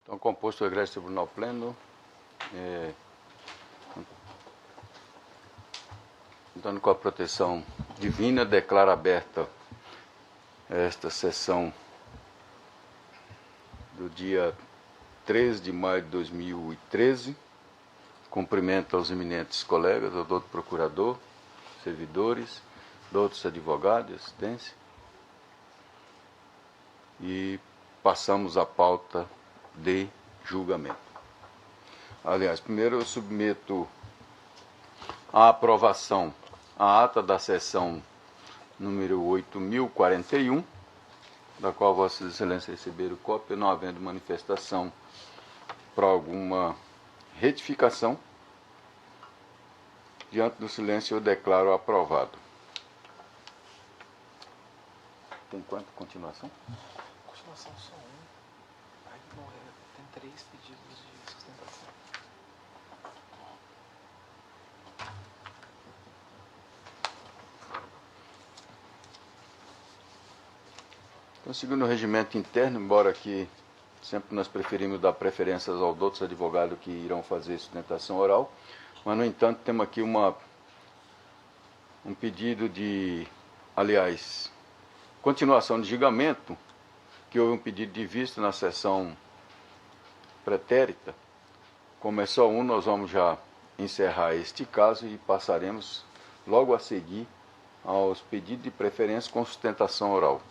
Então, composto o egresso tribunal pleno, contando com a proteção divina, declaro aberta esta sessão do dia 13 de maio de 2013. Cumprimento aos eminentes colegas, ao doutor procurador, servidores, doutos advogados, assistência. E passamos à pauta de julgamento. Aliás, primeiro eu submeto à aprovação a ata da sessão número 8.041, da qual Vossas Excelências receberam cópia, não havendo manifestação para alguma retificação. Diante do silêncio, eu declaro aprovado. Tem quanto continuação? Continuação só um. Aí não tem 3 pedidos de sustentação. Então, segundo o regimento interno, embora que sempre nós preferimos dar preferências aos outros advogados que irão fazer sustentação oral, mas, no entanto, temos aqui um pedido de, aliás, continuação de julgamento, que houve um pedido de vista na sessão pretérita. Como é só um, nós vamos já encerrar este caso e passaremos logo a seguir aos pedidos de preferência com sustentação oral.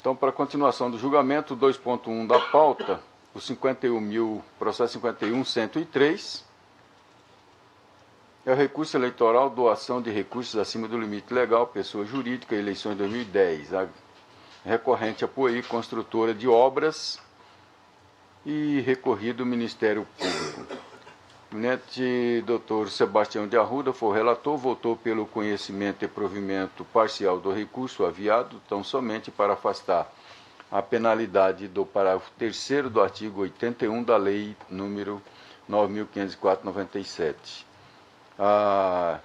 Então, para a continuação do julgamento, 2.1 da pauta, o 51.000, processo 51.103, é o recurso eleitoral, doação de recursos acima do limite legal, pessoa jurídica, eleições 2010, a recorrente Apoí, construtora de obras, e recorrido do Ministério Público. O eminente doutor Sebastião de Arruda foi o relator, votou pelo conhecimento e provimento parcial do recurso aviado, tão somente para afastar a penalidade do parágrafo 3º do artigo 81 da Lei número 9.504/97. A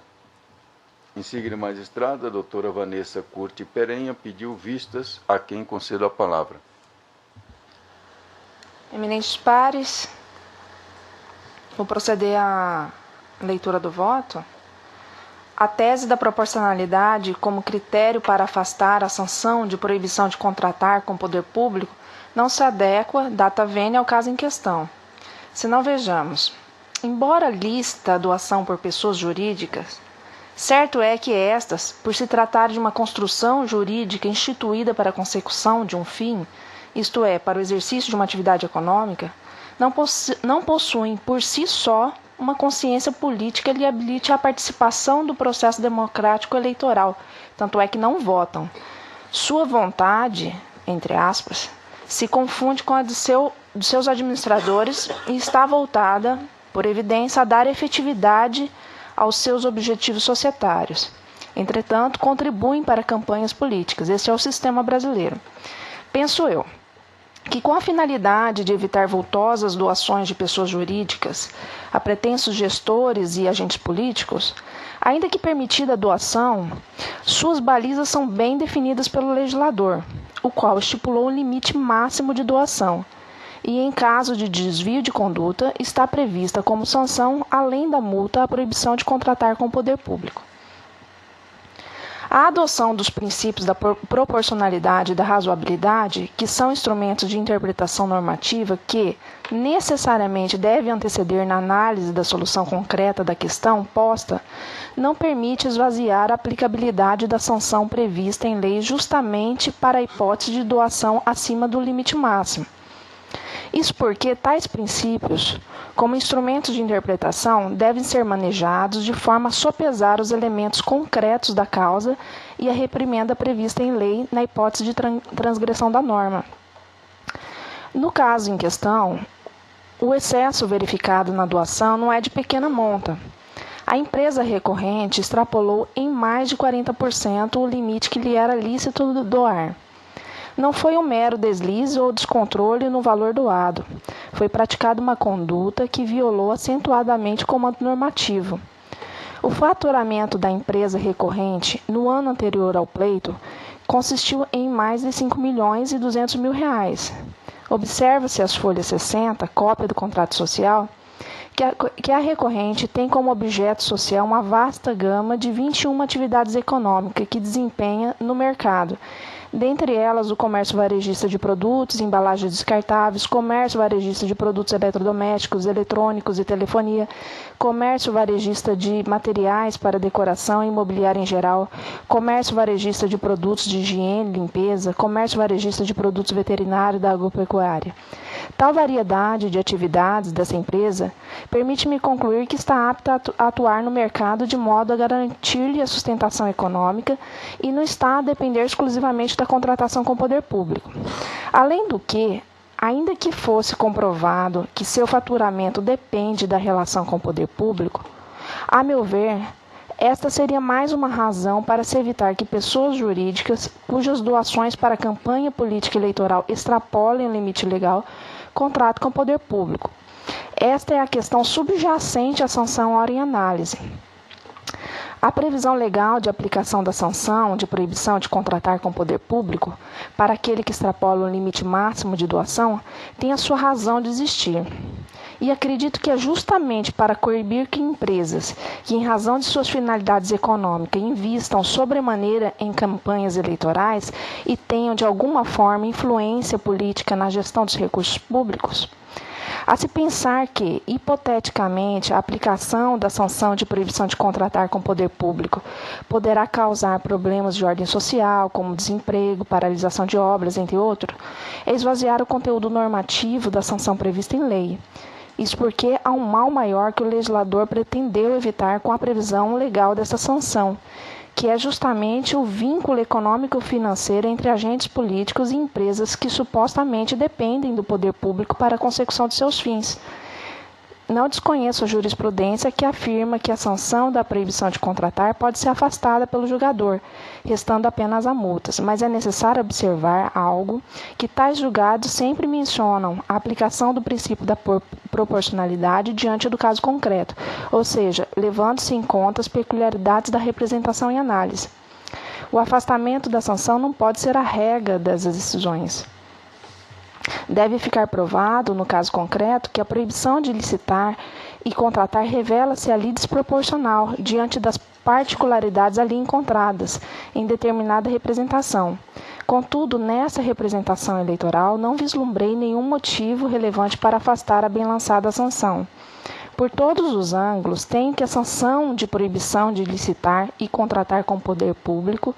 insigne magistrada, a doutora Vanessa Curti Perenha, pediu vistas, a quem concedo a palavra. Eminentes pares, vou proceder à leitura do voto. A tese da proporcionalidade como critério para afastar a sanção de proibição de contratar com o poder público não se adequa, data vênia, ao caso em questão. Se não vejamos, embora lista a doação por pessoas jurídicas, certo é que estas, por se tratar de uma construção jurídica instituída para a consecução de um fim, isto é, para o exercício de uma atividade econômica, não possuem por si só uma consciência política que lhe habilite a participação do processo democrático eleitoral, tanto é que não votam. Sua vontade, entre aspas, se confunde com a de seus administradores e está voltada, por evidência, a dar efetividade aos seus objetivos societários. Entretanto, contribuem para campanhas políticas. Este é o sistema brasileiro. Penso eu que, com a finalidade de evitar vultosas doações de pessoas jurídicas a pretensos gestores e agentes políticos, ainda que permitida a doação, suas balizas são bem definidas pelo legislador, o qual estipulou um limite máximo de doação, e, em caso de desvio de conduta, está prevista como sanção, além da multa, a proibição de contratar com o poder público. A adoção dos princípios da proporcionalidade e da razoabilidade, que são instrumentos de interpretação normativa que, necessariamente, devem anteceder na análise da solução concreta da questão posta, não permite esvaziar a aplicabilidade da sanção prevista em lei justamente para a hipótese de doação acima do limite máximo. Isso porque tais princípios, como instrumentos de interpretação, devem ser manejados de forma a sopesar os elementos concretos da causa e a reprimenda prevista em lei na hipótese de transgressão da norma. No caso em questão, o excesso verificado na doação não é de pequena monta. A empresa recorrente extrapolou em mais de 40% o limite que lhe era lícito doar. Não foi um mero deslize ou descontrole no valor doado. Foi praticada uma conduta que violou acentuadamente o comando normativo. O faturamento da empresa recorrente no ano anterior ao pleito consistiu em mais de 5.200.000 reais. Observa-se as folhas 60, cópia do contrato social, que a recorrente tem como objeto social uma vasta gama de 21 atividades econômicas que desempenha no mercado, dentre elas o comércio varejista de produtos, embalagens descartáveis, comércio varejista de produtos eletrodomésticos, eletrônicos e telefonia, comércio varejista de materiais para decoração e imobiliário em geral, comércio varejista de produtos de higiene e limpeza, comércio varejista de produtos veterinários da agropecuária. Tal variedade de atividades dessa empresa permite-me concluir que está apta a atuar no mercado de modo a garantir-lhe a sustentação econômica e não está a depender exclusivamente da contratação com o poder público. Além do que, ainda que fosse comprovado que seu faturamento depende da relação com o poder público, a meu ver, esta seria mais uma razão para se evitar que pessoas jurídicas cujas doações para a campanha política eleitoral extrapolem o limite legal contratem com o poder público. Esta é a questão subjacente à sanção ora em análise. A previsão legal de aplicação da sanção de proibição de contratar com o poder público para aquele que extrapola o limite máximo de doação tem a sua razão de existir. E acredito que é justamente para coibir que empresas que, em razão de suas finalidades econômicas, invistam sobremaneira em campanhas eleitorais e tenham, de alguma forma, influência política na gestão dos recursos públicos, a se pensar que, hipoteticamente, a aplicação da sanção de proibição de contratar com o poder público poderá causar problemas de ordem social, como desemprego, paralisação de obras, entre outros, é esvaziar o conteúdo normativo da sanção prevista em lei. Isso porque há um mal maior que o legislador pretendeu evitar com a previsão legal dessa sanção, que é justamente o vínculo econômico-financeiro entre agentes políticos e empresas que supostamente dependem do poder público para a consecução de seus fins. Não desconheço a jurisprudência que afirma que a sanção da proibição de contratar pode ser afastada pelo julgador, restando apenas a multas, mas é necessário observar algo que tais julgados sempre mencionam, a aplicação do princípio da proporcionalidade diante do caso concreto, ou seja, levando-se em conta as peculiaridades da representação e análise. O afastamento da sanção não pode ser a regra das decisões. Deve ficar provado, no caso concreto, que a proibição de licitar e contratar revela-se ali desproporcional diante das particularidades ali encontradas em determinada representação. Contudo, nessa representação eleitoral, não vislumbrei nenhum motivo relevante para afastar a bem lançada sanção. Por todos os ângulos, tenho que a sanção de proibição de licitar e contratar com o poder público,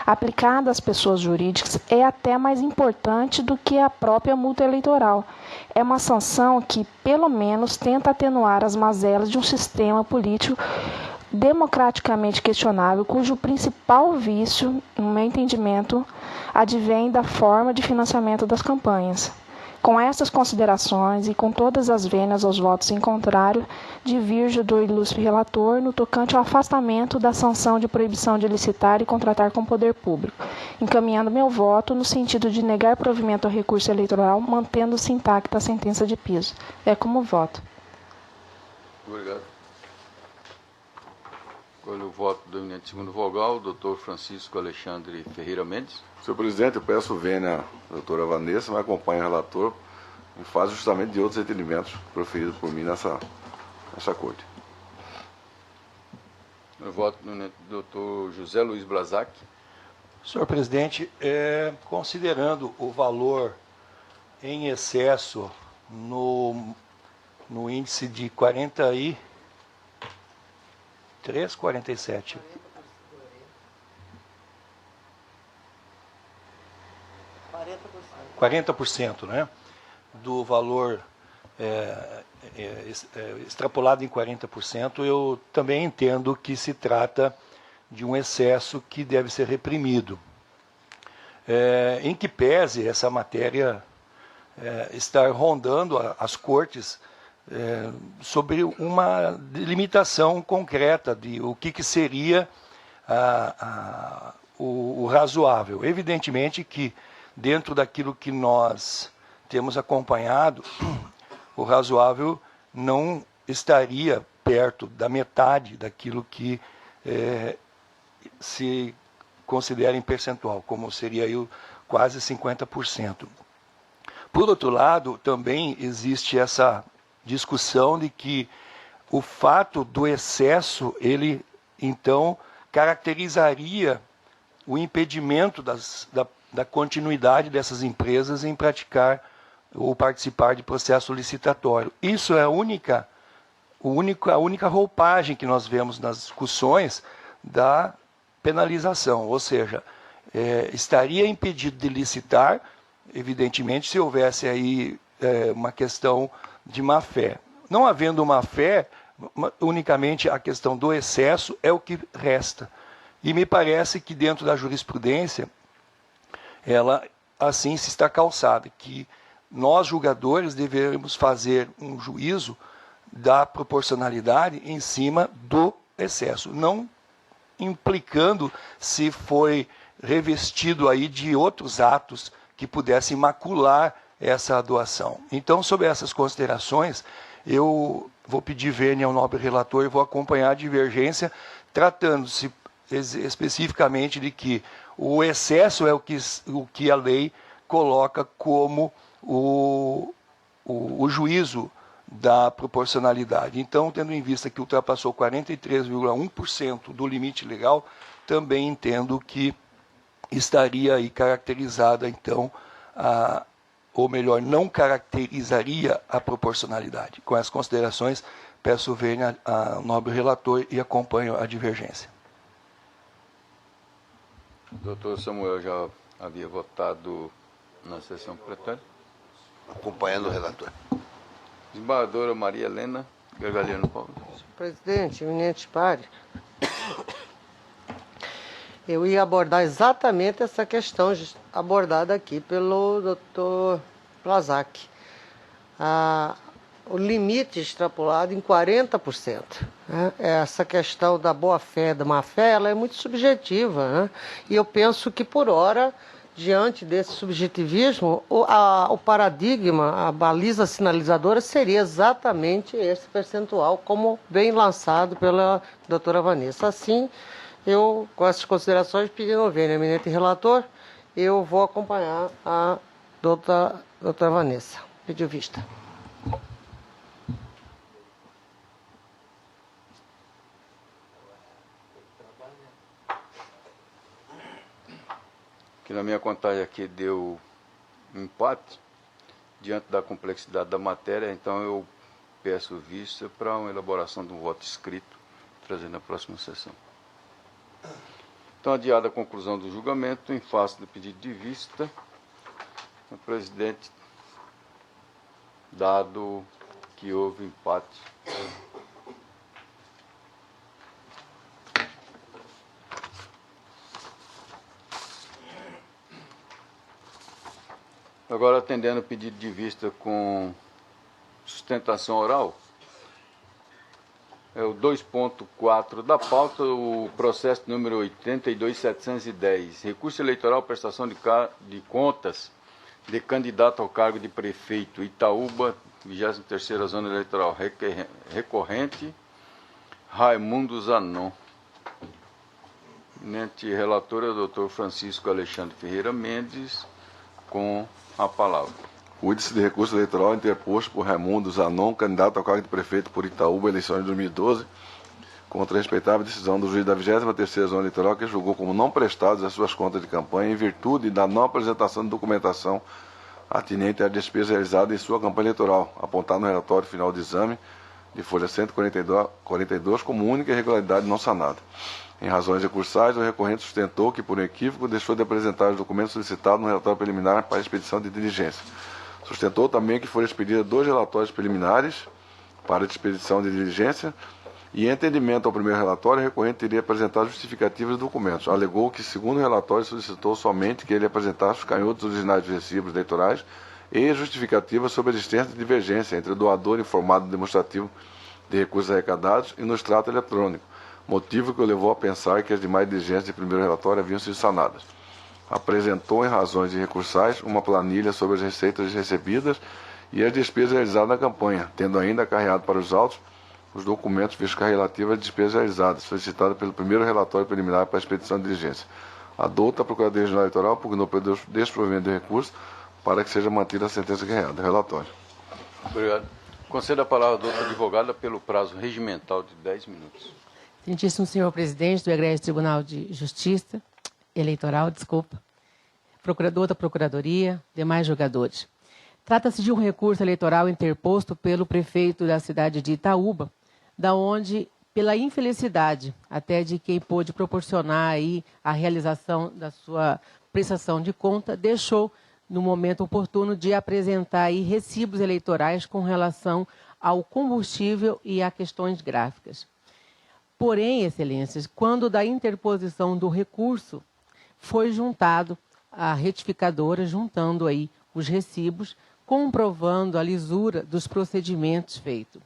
aplicada às pessoas jurídicas, é até mais importante do que a própria multa eleitoral. É uma sanção que, pelo menos, tenta atenuar as mazelas de um sistema político democraticamente questionável, cujo principal vício, no meu entendimento, advém da forma de financiamento das campanhas. Com estas considerações e com todas as vênias aos votos em contrário, divirjo do ilustre relator no tocante ao afastamento da sanção de proibição de licitar e contratar com o poder público, encaminhando meu voto no sentido de negar provimento ao recurso eleitoral, mantendo-se intacta a sentença de piso. É como voto. Obrigado. Escolho o voto do eminente segundo vogal, doutor Francisco Alexandre Ferreira Mendes. Senhor presidente, eu peço vênia à doutora Vanessa, me acompanha o relator em fase justamente de outros entendimentos proferidos por mim nessa corte. Eu voto no doutor José Luiz Blazac. Senhor presidente, considerando o valor em excesso no índice de 43, 47. 40%, né, do valor extrapolado em 40%, eu também entendo que se trata de um excesso que deve ser reprimido. Em que pese essa matéria estar rondando as cortes sobre uma delimitação concreta de o que seria o razoável. Evidentemente que dentro daquilo que nós temos acompanhado, o razoável não estaria perto da metade daquilo que se considera em percentual, como seria aí quase 50%. Por outro lado, também existe essa discussão de que o fato do excesso, ele então caracterizaria o impedimento da continuidade dessas empresas em praticar ou participar de processo licitatório. Isso é a única roupagem que nós vemos nas discussões da penalização, ou seja, estaria impedido de licitar, evidentemente, se houvesse aí uma questão de má-fé. Não havendo má-fé, unicamente a questão do excesso é o que resta. E me parece que dentro da jurisprudência, ela assim se está calçada, que nós, julgadores, devemos fazer um juízo da proporcionalidade em cima do excesso, não implicando se foi revestido aí de outros atos que pudessem macular essa doação. Então, sobre essas considerações, eu vou pedir vênia ao nobre relator e vou acompanhar a divergência, tratando-se especificamente de que o excesso é o que a lei coloca como o juízo da proporcionalidade. Então, tendo em vista que ultrapassou 43,1% do limite legal, também entendo que estaria aí caracterizada, então, ou melhor, não caracterizaria a proporcionalidade. Com essas considerações, peço vênia ao nobre relator e acompanho a divergência. O doutor Samuel já havia votado na sessão plenária. Acompanhando o relator. Desembargadora Maria Helena Gargalhano Paulo. Senhor presidente, eminente pare, eu ia abordar exatamente essa questão abordada aqui pelo doutor Plazac. O limite extrapolado em 40%. Né? Essa questão da boa-fé, da má-fé, ela é muito subjetiva. Né? E eu penso que, por hora, diante desse subjetivismo, o paradigma, a baliza sinalizadora seria exatamente esse percentual, como bem lançado pela doutora Vanessa. Assim, eu, com essas considerações, pedindo vênia, eminente relator, eu vou acompanhar a doutora Vanessa. Pediu vista. Que na minha contagem aqui deu empate, diante da complexidade da matéria, então eu peço vista para uma elaboração de um voto escrito, trazendo na próxima sessão. Então, adiada a conclusão do julgamento, em face do pedido de vista, o presidente, dado que houve empate, agora, atendendo o pedido de vista com sustentação oral, é o 2.4 da pauta, o processo número 82.710, recurso eleitoral, prestação de contas de candidato ao cargo de prefeito, Itaúba, 23ª Zona Eleitoral, recorrente, Raimundo Zanon. Eminente relator é o doutor Francisco Alexandre Ferreira Mendes, com a palavra. O índice de recurso eleitoral interposto por Raimundo Zanon, candidato ao cargo de prefeito por Itaúba, eleições de 2012, contra a respeitável decisão do juiz da 23ª Zona Eleitoral, que julgou como não prestadas as suas contas de campanha em virtude da não apresentação de documentação atinente à despesa realizada em sua campanha eleitoral, apontado no relatório final de exame de folha 142 como única irregularidade não sanada. Em razões recursais, o recorrente sustentou que, por um equívoco, deixou de apresentar os documentos solicitados no relatório preliminar para expedição de diligência. Sustentou também que foram expedidos 2 relatórios preliminares para expedição de diligência e, em entendimento ao primeiro relatório, o recorrente teria apresentado justificativas de documentos. Alegou que, segundo o relatório, solicitou somente que ele apresentasse os canhotos originais dos recibos eleitorais e justificativas sobre a existência de divergência entre o doador informado demonstrativo de recursos arrecadados e no extrato eletrônico, motivo que o levou a pensar que as demais diligências de primeiro relatório haviam sido sanadas. Apresentou, em razões recursais, uma planilha sobre as receitas recebidas e as despesas realizadas na campanha, tendo ainda acarreado para os autos os documentos fiscais relativos às despesas realizadas, solicitadas pelo primeiro relatório preliminar para a expedição de diligência. Adota a Procuradoria Regional Eleitoral, pugnou pelo desprovimento de recurso, para que seja mantida a sentença guerreada. Relatório. Obrigado. Concedo a palavra à doutora advogada pelo prazo regimental de 10 minutos. Excelentíssimo senhor presidente do Egrégio Tribunal de Justiça Eleitoral, outra procuradoria, demais julgadores. Trata-se de um recurso eleitoral interposto pelo prefeito da cidade de Itaúba, da onde, pela infelicidade até de quem pôde proporcionar aí a realização da sua prestação de conta, deixou, no momento oportuno, de apresentar aí recibos eleitorais com relação ao combustível e a questões gráficas. Porém, excelências, quando da interposição do recurso, foi juntado a retificadora, juntando aí os recibos, comprovando a lisura dos procedimentos feitos.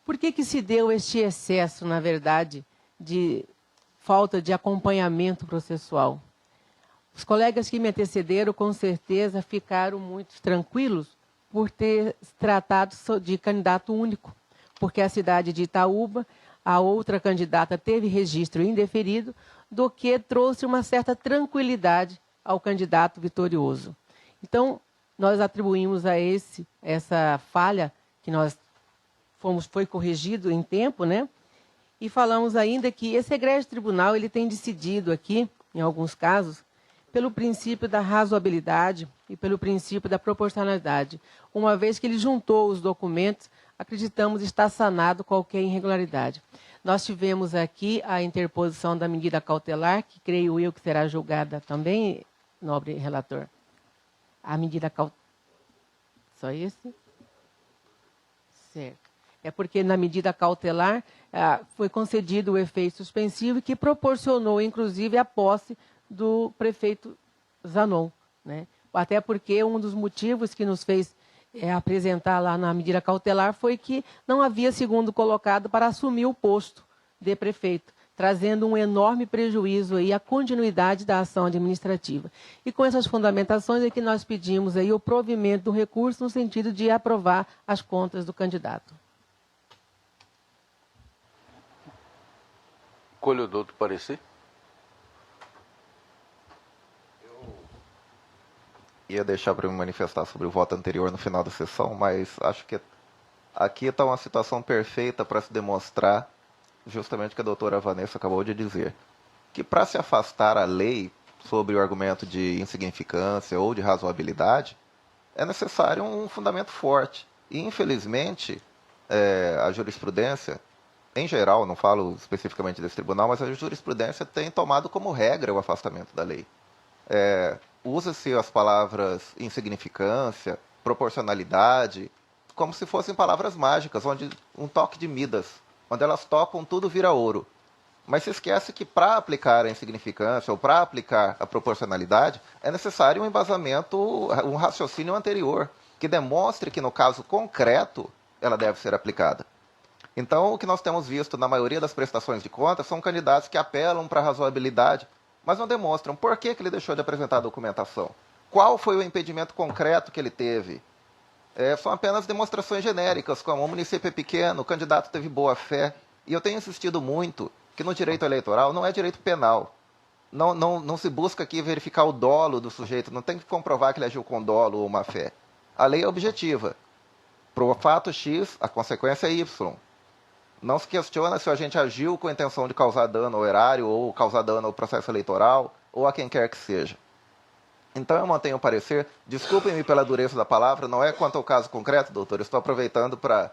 Por que se deu este excesso, na verdade, de falta de acompanhamento processual? Os colegas que me antecederam, com certeza, ficaram muito tranquilos por ter tratado de candidato único, porque a cidade de Itaúba, a outra candidata teve registro indeferido, do que trouxe uma certa tranquilidade ao candidato vitorioso. Então, nós atribuímos a essa falha, que foi corrigido em tempo, né? E falamos ainda que esse egrégio tribunal ele tem decidido aqui, em alguns casos, pelo princípio da razoabilidade e pelo princípio da proporcionalidade. Uma vez que ele juntou os documentos, acreditamos estar sanado qualquer irregularidade. Nós tivemos aqui a interposição da medida cautelar, que creio eu que será julgada também, nobre relator. A medida cautelar. Só esse? Certo. É porque na medida cautelar foi concedido o efeito suspensivo que proporcionou, inclusive, a posse do prefeito Zanon, né? Até porque um dos motivos que nos fez apresentar lá na medida cautelar foi que não havia segundo colocado para assumir o posto de prefeito, trazendo um enorme prejuízo aí à continuidade da ação administrativa. E com essas fundamentações é que nós pedimos aí o provimento do recurso no sentido de aprovar as contas do candidato. Colho do outro parecer. Ia deixar para me manifestar sobre o voto anterior no final da sessão, mas acho que aqui está uma situação perfeita para se demonstrar justamente o que a doutora Vanessa acabou de dizer, que para se afastar a lei sobre o argumento de insignificância ou de razoabilidade, é necessário um fundamento forte. E, infelizmente, a jurisprudência, em geral, não falo especificamente desse tribunal, mas a jurisprudência tem tomado como regra o afastamento da lei. Usa-se as palavras insignificância, proporcionalidade, como se fossem palavras mágicas, onde um toque de Midas, onde elas tocam, tudo vira ouro. Mas se esquece que para aplicar a insignificância ou para aplicar a proporcionalidade, é necessário um embasamento, um raciocínio anterior, que demonstre que no caso concreto ela deve ser aplicada. Então, o que nós temos visto na maioria das prestações de contas são candidatos que apelam para a razoabilidade, mas não demonstram por que ele deixou de apresentar a documentação. Qual foi o impedimento concreto que ele teve? São apenas demonstrações genéricas, como o município é pequeno, o candidato teve boa fé. E eu tenho insistido muito que no direito eleitoral não é direito penal. Não se busca aqui verificar o dolo do sujeito, não tem que comprovar que ele agiu com dolo ou má fé. A lei é objetiva. Para o fato X, a consequência é Y. Não se questiona se o agente agiu com a intenção de causar dano ao erário, ou causar dano ao processo eleitoral, ou a quem quer que seja. Então eu mantenho o parecer, desculpem-me pela dureza da palavra, não é quanto ao caso concreto, doutor, eu estou aproveitando para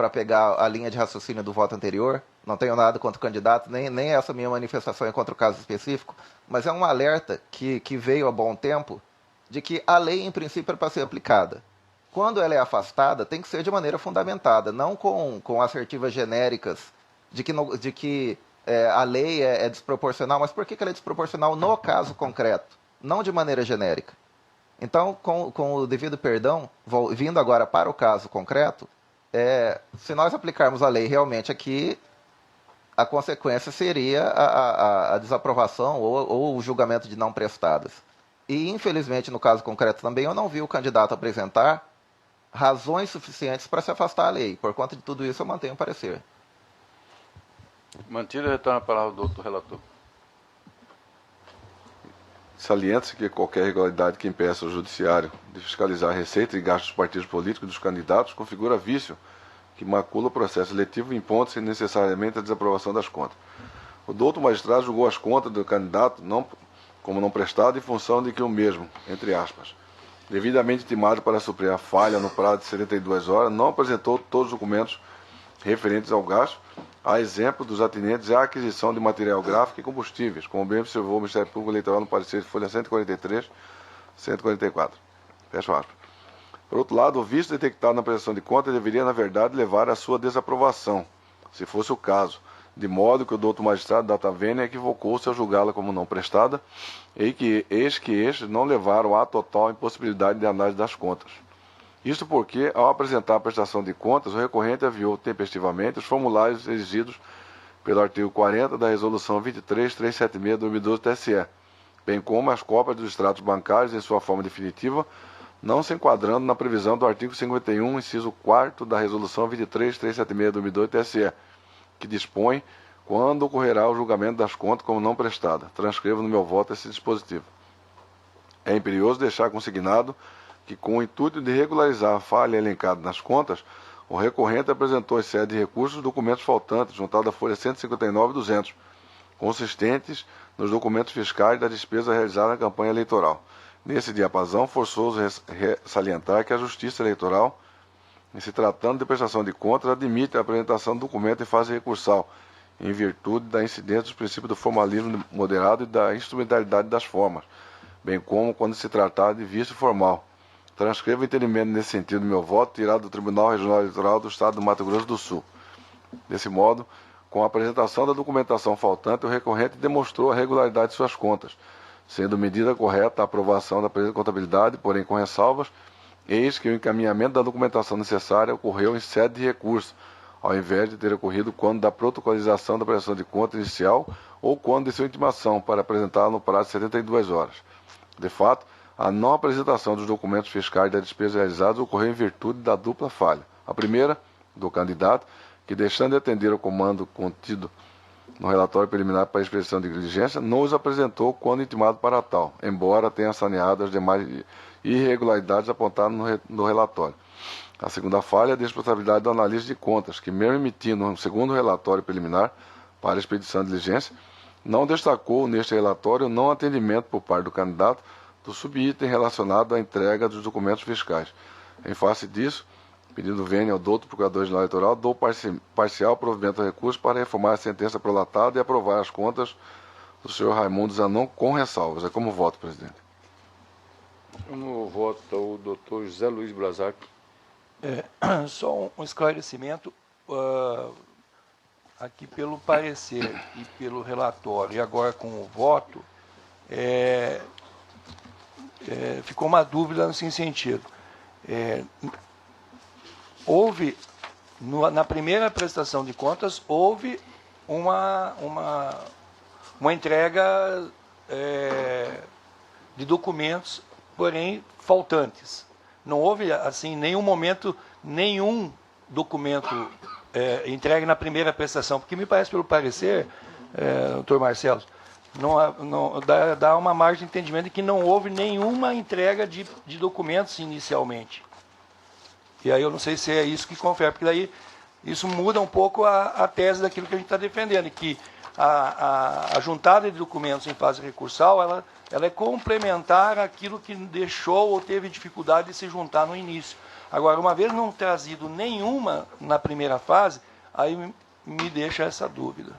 pegar a linha de raciocínio do voto anterior, não tenho nada contra o candidato, nem essa minha manifestação é contra o caso específico, mas é um alerta que veio há bom tempo de que a lei, em princípio, é para ser aplicada. Quando ela é afastada, tem que ser de maneira fundamentada, não com assertivas genéricas de que a lei é desproporcional. Mas por que ela é desproporcional no caso concreto, não de maneira genérica? Então, com o devido perdão, vindo agora para o caso concreto, se nós aplicarmos a lei realmente aqui, a consequência seria a desaprovação ou o julgamento de não prestadas. E, infelizmente, no caso concreto também, eu não vi o candidato apresentar razões suficientes para se afastar da lei. Por conta de tudo isso, eu mantenho o parecer. Mantido, retorna a palavra do doutor relator. Salienta-se que qualquer irregularidade que impeça o judiciário de fiscalizar a receita e gastos dos partidos políticos e dos candidatos configura vício que macula o processo eletivo e impondo-se necessariamente a desaprovação das contas. O douto magistrado julgou as contas do candidato como não prestado em função de que o mesmo, entre aspas, devidamente intimado para suprir a falha no prazo de 72 horas, não apresentou todos os documentos referentes ao gasto, a exemplo dos atinentes à aquisição de material gráfico e combustíveis, como bem observou o Ministério Público Eleitoral no parecer de folha 143, 144. Fecha aspas. Por outro lado, o vício detectado na prestação de contas deveria, na verdade, levar à sua desaprovação, se fosse o caso, de modo que o douto magistrado Data Vênia equivocou-se ao julgá-la como não prestada, eis que estes não levaram à total impossibilidade de análise das contas. Isto porque, ao apresentar a prestação de contas, o recorrente aviou tempestivamente os formulários exigidos pelo artigo 40 da Resolução 23.376 de 2012 TSE, bem como as cópias dos extratos bancários em sua forma definitiva, não se enquadrando na previsão do artigo 51, inciso 4 da Resolução 23.376 de 2012 TSE, que dispõe quando ocorrerá o julgamento das contas como não prestada. Transcrevo no meu voto esse dispositivo. É imperioso deixar consignado que, com o intuito de regularizar a falha elencada nas contas, o recorrente apresentou em sede de recursos documentos faltantes, juntados à folha 159 e 200, consistentes nos documentos fiscais da despesa realizada na campanha eleitoral. Nesse diapasão, forçoso salientar que a Justiça Eleitoral, em se tratando de prestação de contas, admite a apresentação do documento em fase recursal, em virtude da incidência dos princípios do formalismo moderado e da instrumentalidade das formas, bem como quando se tratar de vício formal. Transcrevo o entendimento nesse sentido do meu voto, tirado do Tribunal Regional Eleitoral do Estado do Mato Grosso do Sul. Desse modo, com a apresentação da documentação faltante, o recorrente demonstrou a regularidade de suas contas, sendo medida correta a aprovação da presente contabilidade, porém com ressalvas, eis que o encaminhamento da documentação necessária ocorreu em sede de recurso, ao invés de ter ocorrido quando da protocolização da prestação de conta inicial ou quando de sua intimação para apresentá-la no prazo de 72 horas. De fato, a não apresentação dos documentos fiscais da despesa realizados ocorreu em virtude da dupla falha. A primeira, do candidato, que deixando de atender ao comando contido no relatório preliminar para expedição de diligência, não os apresentou quando intimado para tal, embora tenha saneado as demais irregularidades apontadas no relatório. A segunda falha é a responsabilidade do analista de contas, que mesmo emitindo um segundo relatório preliminar para expedição de diligência, não destacou neste relatório o não atendimento por parte do candidato do subitem relacionado à entrega dos documentos fiscais. Em face disso, pedindo vênia ao douto Procurador-Geral Eleitoral, dou parcial provimento ao recurso para reformar a sentença prolatada e aprovar as contas do senhor Raimundo Zanon com ressalvas. É como voto, presidente. No voto o doutor José Luiz Brasac. Só um esclarecimento. Aqui pelo parecer e pelo relatório, e agora com o voto, ficou uma dúvida nesse sentido. Houve, na primeira prestação de contas, houve uma entrega de documentos, porém faltantes. Não houve, assim, em nenhum momento, nenhum documento entregue na primeira prestação, porque me parece, pelo parecer, doutor Marcelo, dá uma margem de entendimento de que não houve nenhuma entrega de documentos inicialmente. E aí eu não sei se é isso que confere, porque daí isso muda um pouco a tese daquilo que a gente está defendendo, que a juntada de documentos em fase recursal, ela é complementar àquilo que deixou ou teve dificuldade de se juntar no início. Agora, uma vez não trazido nenhuma na primeira fase, aí me deixa essa dúvida.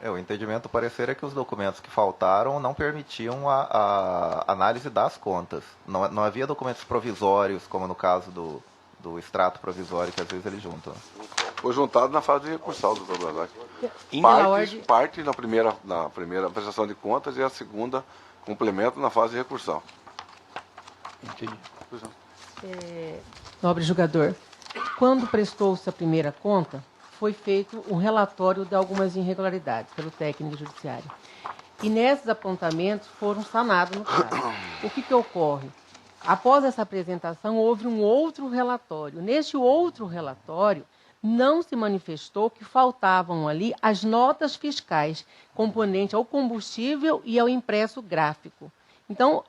O entendimento do parecer é que os documentos que faltaram não permitiam a análise das contas. Não havia documentos provisórios, como no caso do extrato provisório, que às vezes eles juntam. Foi juntado na fase de recursal, doutor Brasac. Parte na primeira prestação de contas e a segunda complemento na fase de recursal. Entendi. Nobre julgador, quando prestou-se a primeira conta, foi feito um relatório de algumas irregularidades pelo técnico judiciário. E nesses apontamentos foram sanados no prazo. O que ocorre? Após essa apresentação, houve um outro relatório. Neste outro relatório, não se manifestou que faltavam ali as notas fiscais, componente ao combustível e ao impresso gráfico. Então,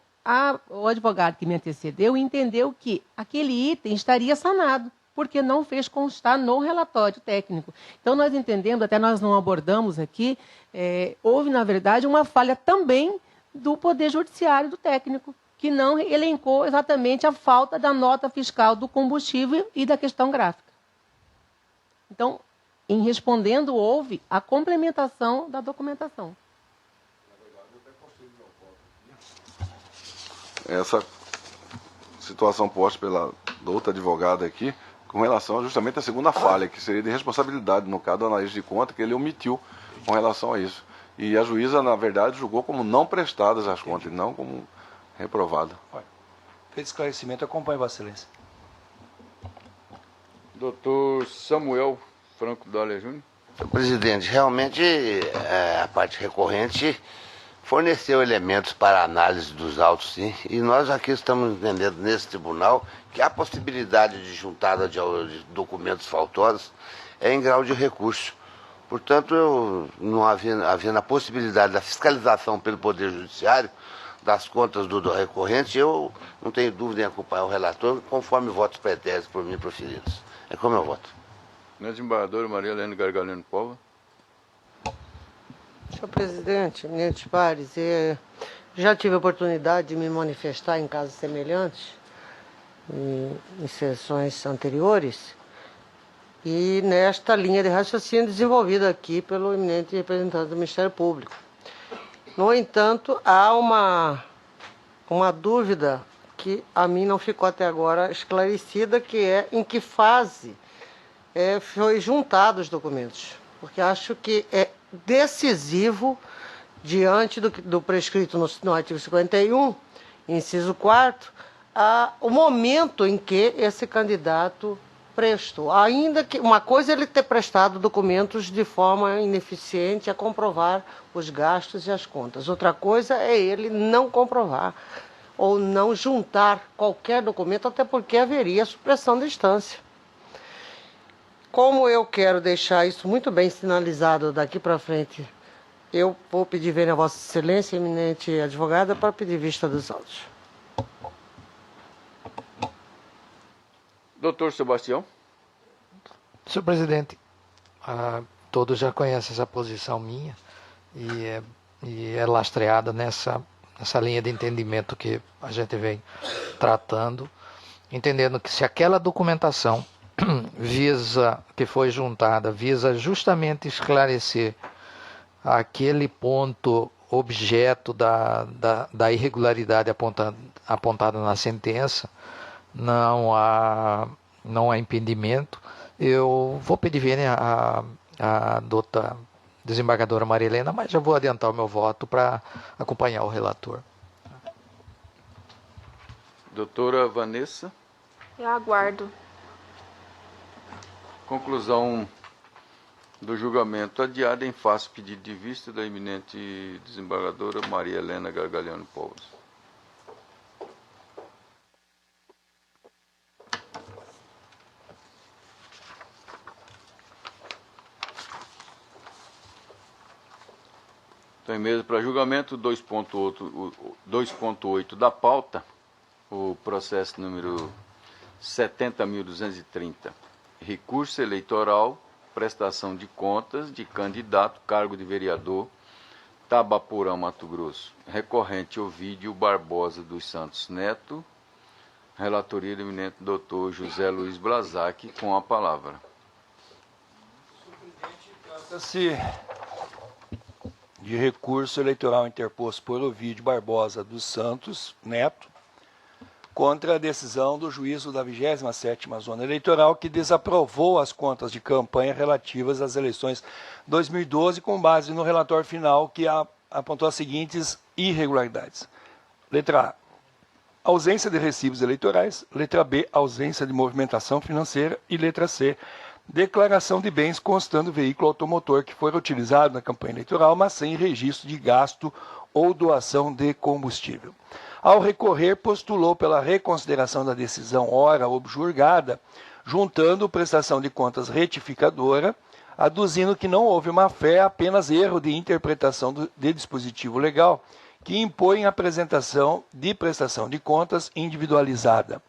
o advogado que me antecedeu entendeu que aquele item estaria sanado, porque não fez constar no relatório técnico. Então, nós entendemos, até nós não abordamos aqui, houve, na verdade, uma falha também do Poder Judiciário, do técnico, que não elencou exatamente a falta da nota fiscal do combustível e da questão gráfica. Então, em respondendo, houve a complementação da documentação. Essa situação posta pela outra advogada aqui, com relação justamente à segunda falha, que seria de responsabilidade, no caso do analista de conta, que ele omitiu com relação a isso. E a juíza, na verdade, julgou como não prestadas as contas, e não como reprovada. Feito esclarecimento, acompanhe, Vossa Excelência. Doutor Samuel Franco Dolha Júnior. Senhor presidente, realmente a parte recorrente forneceu elementos para análise dos autos, sim, e nós aqui estamos entendendo nesse tribunal que a possibilidade de juntada de documentos faltosos é em grau de recurso. Portanto, não havendo a possibilidade da fiscalização pelo Poder Judiciário das contas do recorrente, eu não tenho dúvida em acompanhar o relator, conforme votos pretéritos por mim proferidos. É como eu voto. Desembargadora Maria Helena Gargalhano Pova. Senhor presidente, eminentes pares, já tive a oportunidade de me manifestar em casos semelhantes, em sessões anteriores, e nesta linha de raciocínio desenvolvida aqui pelo eminente representante do Ministério Público. No entanto, há uma dúvida que a mim não ficou até agora esclarecida, que é em que fase foi juntado os documentos. Porque acho que é decisivo, diante do prescrito no artigo 51, inciso 4º, o momento em que esse candidato prestou. Ainda que uma coisa é ele ter prestado documentos de forma ineficiente a comprovar os gastos e as contas. Outra coisa é ele não comprovar ou não juntar qualquer documento, até porque haveria supressão da instância. Como eu quero deixar isso muito bem sinalizado daqui para frente, eu vou pedir vênia a Vossa Excelência, eminente advogada, para pedir vista dos autos. Doutor Sebastião. Senhor presidente, todos já conhecem essa posição minha e é lastreada nessa linha de entendimento que a gente vem tratando, entendendo que se aquela documentação que foi juntada, visa justamente esclarecer aquele ponto objeto da irregularidade apontada na sentença, não há impedimento. Eu vou pedir vênia à doutora desembargadora Maria Helena, mas já vou adiantar o meu voto para acompanhar o relator. Doutora Vanessa. Eu aguardo. Conclusão do julgamento adiado em face do pedido de vista da eminente desembargadora Maria Helena Gargalhano Povos. Então, em mesa para julgamento, 2.8 da pauta, o processo número 70.230. Recurso eleitoral, prestação de contas de candidato, cargo de vereador, Tabaporã, Mato Grosso. Recorrente Ovídio Barbosa dos Santos Neto, relatoria do eminente doutor José Luiz Blazac, com a palavra. Trata-se de recurso eleitoral interposto por Ovídio Barbosa dos Santos Neto, contra a decisão do juízo da 27ª Zona Eleitoral, que desaprovou as contas de campanha relativas às eleições 2012, com base no relatório final que apontou as seguintes irregularidades. Letra A, ausência de recibos eleitorais. Letra B, ausência de movimentação financeira. E letra C, declaração de bens constando veículo automotor que foi utilizado na campanha eleitoral, mas sem registro de gasto ou doação de combustível. Ao recorrer, postulou pela reconsideração da decisão ora objurgada, juntando prestação de contas retificadora, aduzindo que não houve má-fé, apenas erro de interpretação de dispositivo legal, que impõe a apresentação de prestação de contas individualizada.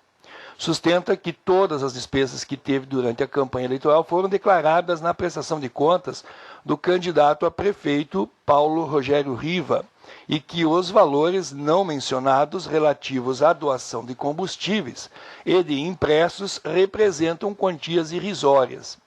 Sustenta que todas as despesas que teve durante a campanha eleitoral foram declaradas na prestação de contas do candidato a prefeito Paulo Rogério Riva e que os valores não mencionados relativos à doação de combustíveis e de impressos representam quantias irrisórias.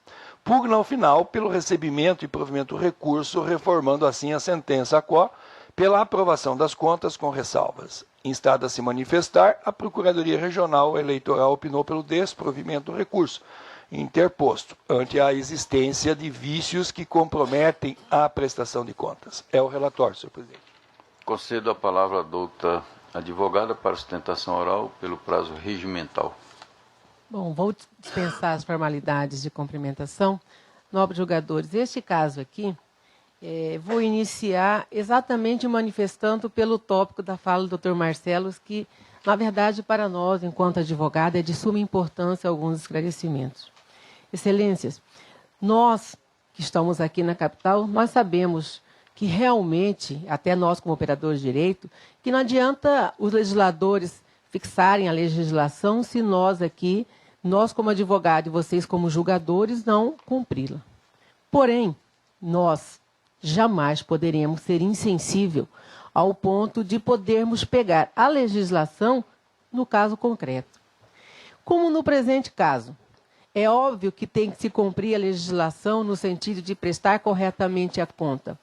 Pugna ao final pelo recebimento e provimento do recurso, reformando assim a sentença a qual pela aprovação das contas com ressalvas. Instada a se manifestar, a Procuradoria Regional Eleitoral opinou pelo desprovimento do recurso interposto, ante a existência de vícios que comprometem a prestação de contas. É o relatório, senhor presidente. Concedo a palavra à doutora advogada para sustentação oral pelo prazo regimental. Bom, vou dispensar as formalidades de cumprimentação. Nobres julgadores, este caso aqui, vou iniciar exatamente manifestando pelo tópico da fala do Dr. Marcelo, que, na verdade, para nós, enquanto advogado, é de suma importância alguns esclarecimentos. Excelências, nós que estamos aqui na capital, nós sabemos que realmente, até nós como operadores de direito, que não adianta os legisladores fixarem a legislação se nós aqui, nós como advogado e vocês como julgadores, não cumpri-la. Porém, nós jamais poderemos ser insensível ao ponto de podermos pegar a legislação no caso concreto. Como no presente caso, é óbvio que tem que se cumprir a legislação no sentido de prestar corretamente a conta.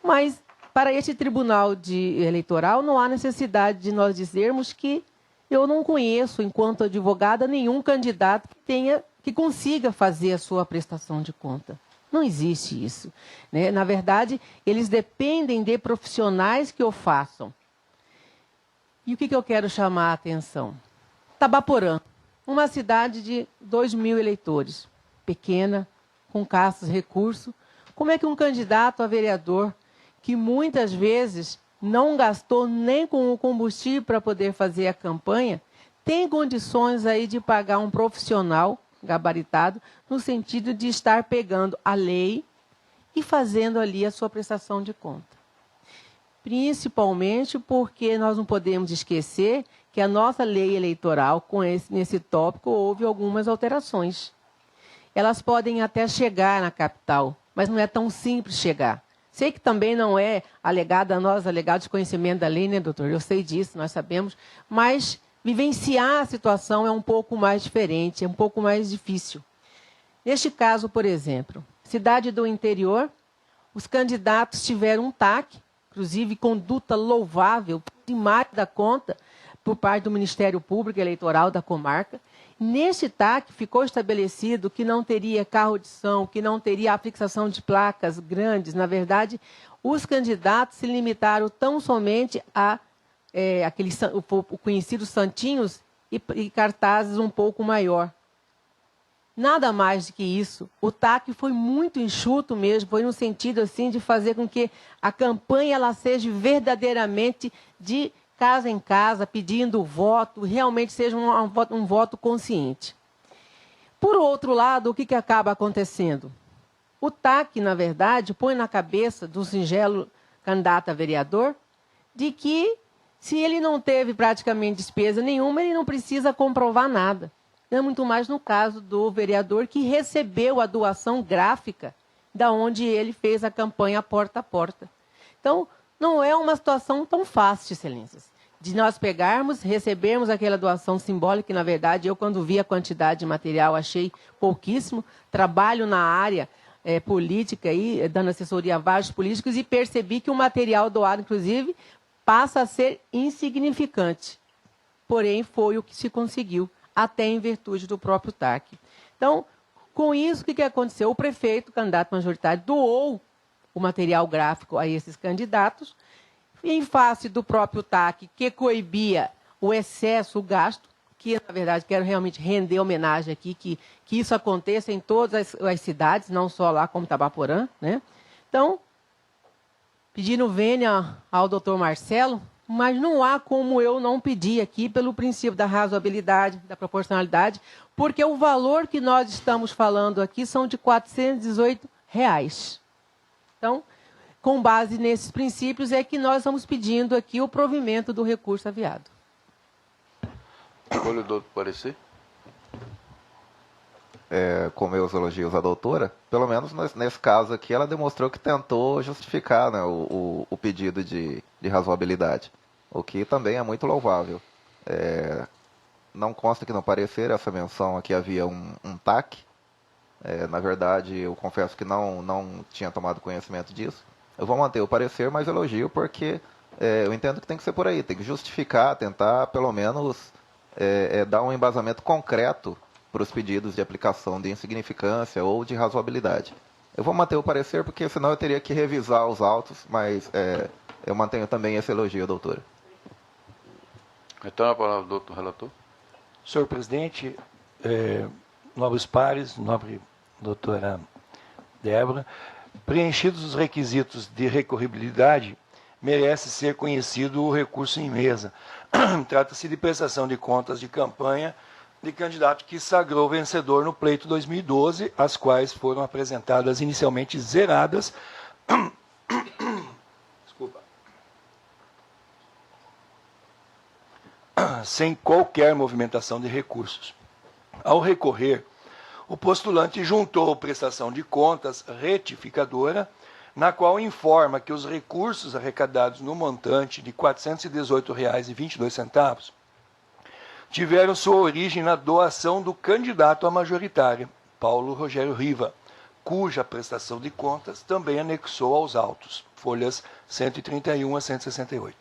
Mas, para este Tribunal Eleitoral, não há necessidade de nós dizermos que eu não conheço, enquanto advogada, nenhum candidato que consiga fazer a sua prestação de conta. Não existe isso, né? Na verdade, eles dependem de profissionais que o façam. E o que eu quero chamar a atenção? Tabaporã, uma cidade de 2.000 eleitores, pequena, com escassos recursos. Como é que um candidato a vereador, que muitas vezes não gastou nem com o combustível para poder fazer a campanha, tem condições aí de pagar um profissional gabaritado, no sentido de estar pegando a lei e fazendo ali a sua prestação de conta. Principalmente porque nós não podemos esquecer que a nossa lei eleitoral, nesse tópico, houve algumas alterações. Elas podem até chegar na capital, mas não é tão simples chegar. Sei que também não é alegado a nós, alegado de conhecimento da lei, né, doutor? Eu sei disso, nós sabemos, mas vivenciar a situação é um pouco mais diferente, é um pouco mais difícil. Neste caso, por exemplo, cidade do interior, os candidatos tiveram um TAC, inclusive conduta louvável, demais da conta, por parte do Ministério Público Eleitoral da comarca. Neste TAC ficou estabelecido que não teria carro-audição, que não teria a fixação de placas grandes. Na verdade, os candidatos se limitaram tão somente a o conhecido santinhos e cartazes um pouco maior. Nada mais do que isso. O TAC foi muito enxuto mesmo, foi no sentido assim de fazer com que a campanha ela seja verdadeiramente de casa em casa, pedindo o voto, realmente seja um voto consciente. Por outro lado, o que acaba acontecendo? O TAC, na verdade, põe na cabeça do singelo candidato a vereador de que se ele não teve praticamente despesa nenhuma, ele não precisa comprovar nada. É muito mais no caso do vereador que recebeu a doação gráfica da onde ele fez a campanha porta a porta. Então, não é uma situação tão fácil, excelências, de nós pegarmos, recebermos aquela doação simbólica, que, na verdade, eu, quando vi a quantidade de material, achei pouquíssimo. Trabalho na área política, aí, dando assessoria a vários políticos, e percebi que o material doado, inclusive, passa a ser insignificante. Porém, foi o que se conseguiu, até em virtude do próprio TAC. Então, com isso, o que aconteceu? O prefeito, candidato majoritário, doou o material gráfico a esses candidatos, em face do próprio TAC, que coibia o excesso, o gasto, que, na verdade, quero realmente render homenagem aqui, que isso aconteça em todas as cidades, não só lá como Tabaporã, né? Então, pedindo vênia ao doutor Marcelo, mas não há como eu não pedir aqui pelo princípio da razoabilidade, da proporcionalidade, porque o valor que nós estamos falando aqui são de R$ 418. Então, com base nesses princípios, é que nós estamos pedindo aqui o provimento do recurso aviado. Escolha do parecer. Com meus elogios à doutora, pelo menos nesse caso aqui, ela demonstrou que tentou justificar, né, o pedido de razoabilidade, o que também é muito louvável. Não consta aqui no parecer essa menção aqui havia um TAC. Na verdade, eu confesso que não tinha tomado conhecimento disso. Eu vou manter o parecer, mas elogio porque eu entendo que tem que ser por aí, tem que justificar, tentar pelo menos dar um embasamento concreto para os pedidos de aplicação de insignificância ou de razoabilidade. Eu vou manter o parecer porque senão eu teria que revisar os autos, mas eu mantenho também esse elogio, doutora. Então, a palavra do doutor relator. Senhor presidente, nobres pares, nobre doutora Débora, preenchidos os requisitos de recorribilidade, merece ser conhecido o recurso em mesa. Trata-se de prestação de contas de campanha de candidato que sagrou vencedor no pleito 2012, as quais foram apresentadas inicialmente zeradas, desculpa, sem qualquer movimentação de recursos. Ao recorrer, o postulante juntou prestação de contas retificadora, na qual informa que os recursos arrecadados no montante de R$ 418,22 tiveram sua origem na doação do candidato à majoritária, Paulo Rogério Riva, cuja prestação de contas também anexou aos autos, folhas 131 a 168.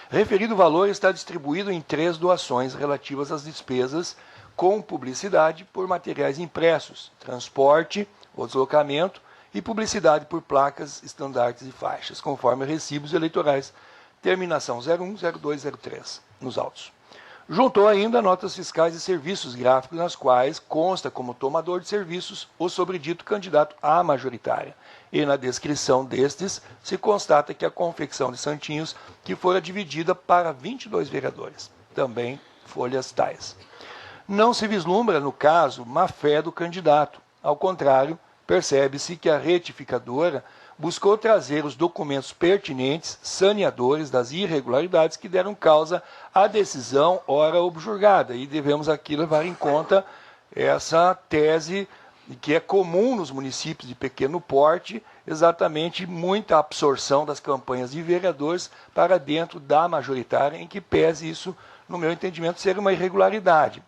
Referido valor está distribuído em 3 doações relativas às despesas com publicidade por materiais impressos, transporte ou deslocamento e publicidade por placas, estandartes e faixas, conforme recibos eleitorais, terminação 01, 02, 03, nos autos. Juntou ainda notas fiscais e serviços gráficos, nas quais consta como tomador de serviços o sobredito candidato à majoritária. E na descrição destes se constata que a confecção de santinhos que fora dividida para 22 vereadores, também folhas tais. Não se vislumbra, no caso, má-fé do candidato. Ao contrário, percebe-se que a retificadora buscou trazer os documentos pertinentes, saneadores das irregularidades que deram causa à decisão ora objurgada. E devemos aqui levar em conta essa tese que é comum nos municípios de pequeno porte, exatamente muita absorção das campanhas de vereadores para dentro da majoritária, em que pese isso, no meu entendimento, ser uma irregularidade.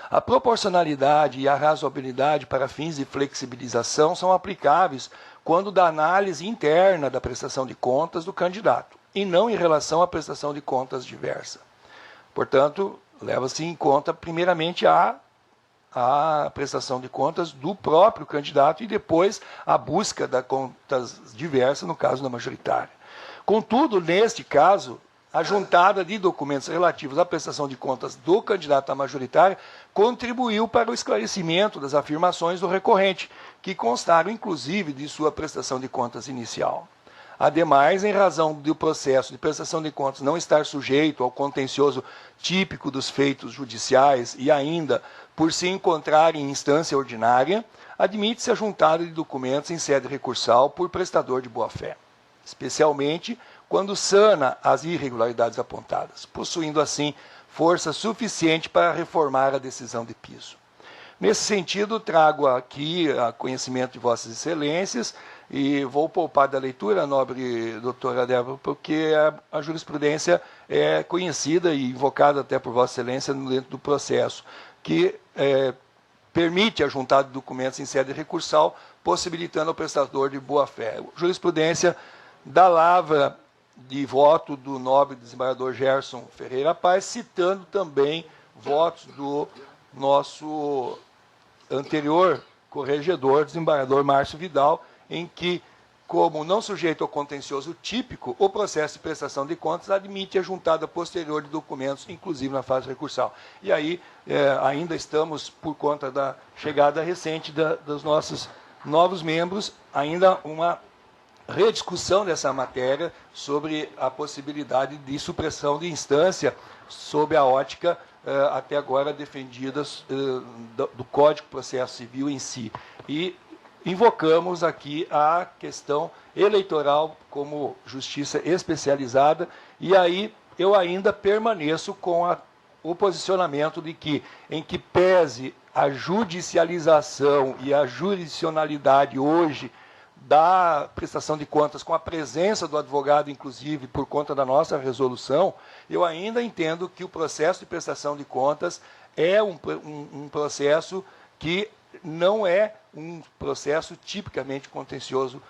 A proporcionalidade e a razoabilidade para fins de flexibilização são aplicáveis quando da análise interna da prestação de contas do candidato, e não em relação à prestação de contas diversa. Portanto, leva-se em conta, primeiramente, a prestação de contas do próprio candidato e depois a busca das contas diversas, no caso da majoritária. Contudo, neste caso, a juntada de documentos relativos à prestação de contas do candidato à majoritária contribuiu para o esclarecimento das afirmações do recorrente, que constaram, inclusive, de sua prestação de contas inicial. Ademais, em razão do processo de prestação de contas não estar sujeito ao contencioso típico dos feitos judiciais e ainda por se encontrar em instância ordinária, admite-se a juntada de documentos em sede recursal por prestador de boa-fé, especialmente quando sana as irregularidades apontadas, possuindo assim força suficiente para reformar a decisão de piso. Nesse sentido, trago aqui a conhecimento de Vossas Excelências e vou poupar da leitura, nobre doutora Débora, porque a jurisprudência é conhecida e invocada até por Vossa Excelência dentro do processo, que permite a juntada de documentos em sede recursal, possibilitando ao prestador de boa-fé. Jurisprudência da lavra de voto do nobre desembargador Gerson Ferreira Paz, citando também votos do nosso anterior corregedor, desembargador Márcio Vidal, em que, como não sujeito ao contencioso típico, o processo de prestação de contas admite a juntada posterior de documentos, inclusive na fase recursal. E aí ainda estamos, por conta da chegada recente dos nossos novos membros, ainda uma rediscussão dessa matéria sobre a possibilidade de supressão de instância sob a ótica até agora defendidas do Código de Processo Civil em si. E invocamos aqui a questão eleitoral como justiça especializada, e aí eu ainda permaneço com o posicionamento de que, em que pese a judicialização e a jurisdicionalidade hoje da prestação de contas, com a presença do advogado, inclusive, por conta da nossa resolução, eu ainda entendo que o processo de prestação de contas é um processo que não é um processo tipicamente contencioso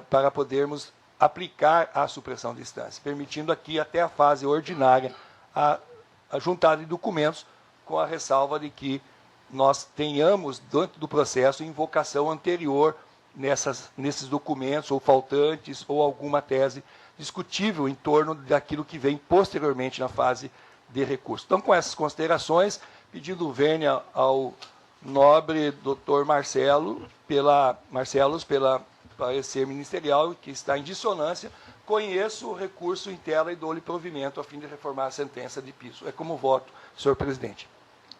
para podermos aplicar a supressão de instância, permitindo aqui até a fase ordinária a juntada de documentos, com a ressalva de que nós tenhamos, dentro do processo, invocação anterior nesses documentos, ou faltantes, ou alguma tese discutível em torno daquilo que vem posteriormente na fase de recurso. Então, com essas considerações, pedindo vênia ao nobre doutor Marcelos pela parecer ministerial, que está em dissonância, conheço o recurso em tela e dou-lhe provimento a fim de reformar a sentença de piso. É como voto, senhor presidente.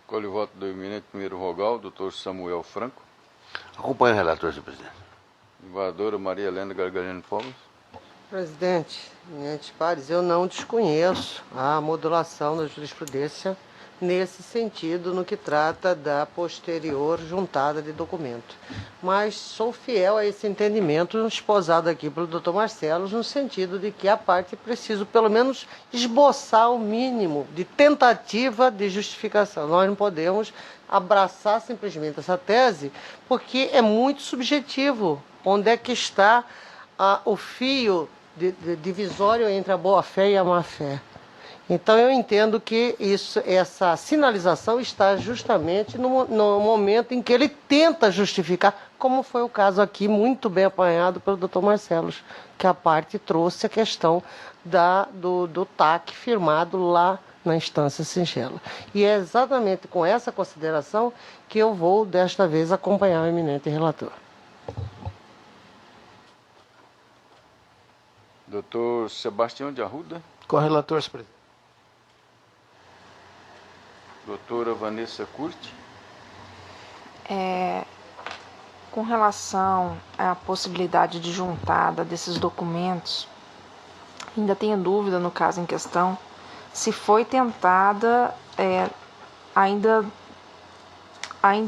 Colhe o voto do eminente primeiro vogal, doutor Samuel Franco. Acompanho o relator, senhor presidente. Invadora Maria Helena Gargalhano Fogos. Presidente, eminentes pares, eu não desconheço a modulação da jurisprudência nesse sentido, no que trata da posterior juntada de documento. Mas sou fiel a esse entendimento esposado aqui pelo doutor Marcelos, no sentido de que a parte precisa, pelo menos, esboçar o mínimo de tentativa de justificação. Nós não podemos abraçar simplesmente essa tese, porque é muito subjetivo. Onde é que está o fio divisório entre a boa-fé e a má-fé? Então, eu entendo que essa sinalização está justamente no momento em que ele tenta justificar, como foi o caso aqui, muito bem apanhado pelo doutor Marcelos, que a parte trouxe a questão do TAC firmado lá na instância singela. E é exatamente com essa consideração que eu vou, desta vez, acompanhar o eminente relator. Doutor Sebastião de Arruda. Correlator, senhor presidente. Doutora Vanessa Curti. Com relação à possibilidade de juntada desses documentos, ainda tenho dúvida no caso em questão, se foi tentada ainda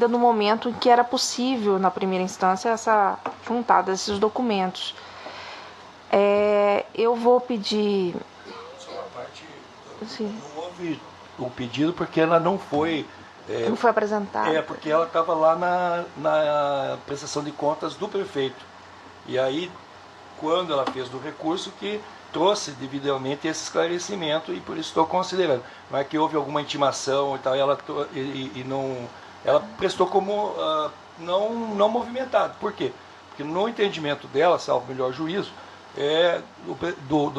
no momento em que era possível, na primeira instância, essa juntada desses documentos. Eu vou pedir... Sim. Não houve o pedido porque ela não foi... não foi apresentada. Porque ela estava lá na prestação de contas do prefeito. E aí, quando ela fez o recurso, que trouxe devidamente esse esclarecimento, e por isso estou considerando. Não é que houve alguma intimação e tal, ela prestou como não movimentado. Por quê? Porque no entendimento dela, salvo melhor juízo,